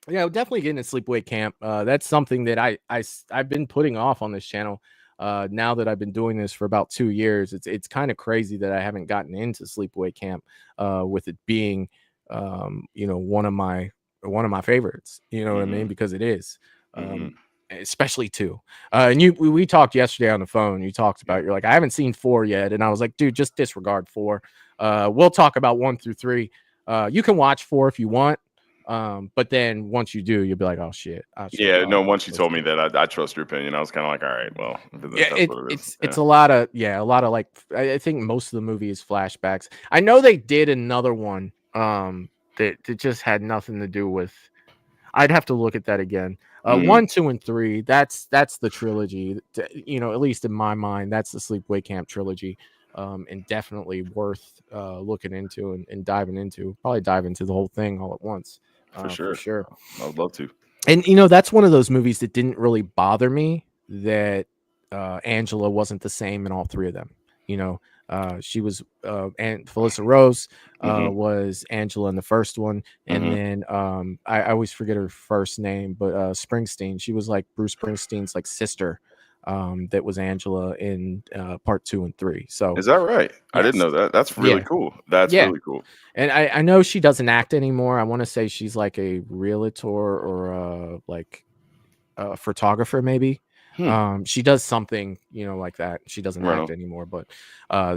Yeah, definitely getting to Sleepaway Camp. That's something that I've been putting off on this channel. Now that I've been doing this for about 2 years, it's kind of crazy that I haven't gotten into Sleepaway Camp, with it being, one of my favorites. You know what I mean? Because it is, especially 2. And we talked yesterday on the phone. You talked about, you're like, I haven't seen 4 yet, and I was like, dude, just disregard 4. We'll talk about 1 through 3. You can watch 4 if you want. But then once you do, you'll be like, oh shit. Once you told me that, I trust your opinion. I was kind of like, all right, well, it's a lot of like, I think most of the movie is flashbacks. I know they did another one that just had nothing to do with, I'd have to look at that again. 1, 2, and 3, that's the trilogy. At least in my mind, that's the Sleepaway Camp trilogy. And definitely worth looking into and diving into. Probably dive into the whole thing all at once. For sure. I would love to. And that's one of those movies that didn't really bother me that Angela wasn't the same in all three of them. You know, she was and Felissa Rose was Angela in the first one, and then I always forget her first name, but Springsteen, she was like Bruce Springsteen's like sister, that was Angela in part 2 and 3. So is that right? I didn't yes. know that. That's really cool. That's Yeah. really cool. And I know she doesn't act anymore. I want to say she's like a realtor or like a photographer, maybe. She does something, you know, like that. She doesn't act anymore, but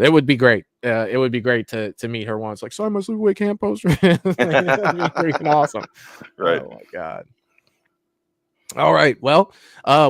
it would be great. It would be great to meet her once. Like, sorry, my sleepaway camp poster. That'd be freaking awesome. Right. Oh my god. All right. Well,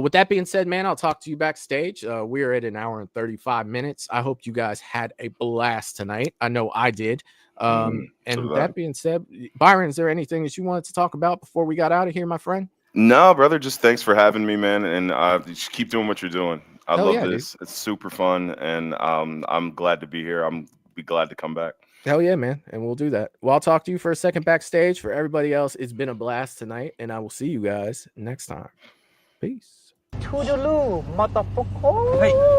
with that being said, man, I'll talk to you backstage. We're at 1 hour and 35 minutes. I hope you guys had a blast tonight. I know I did. And with that being said, Byron, is there anything that you wanted to talk about before we got out of here, my friend? No, brother. Just thanks for having me, man. And just keep doing what you're doing. I love this. Dude. It's super fun, and I'm glad to be here. I'm be glad to come back. Hell yeah, man. And we'll do that. Well, I'll talk to you for a second backstage. For everybody else, it's been a blast tonight, and I will see you guys next time. Peace. Toodaloo, motherfucker. Hey.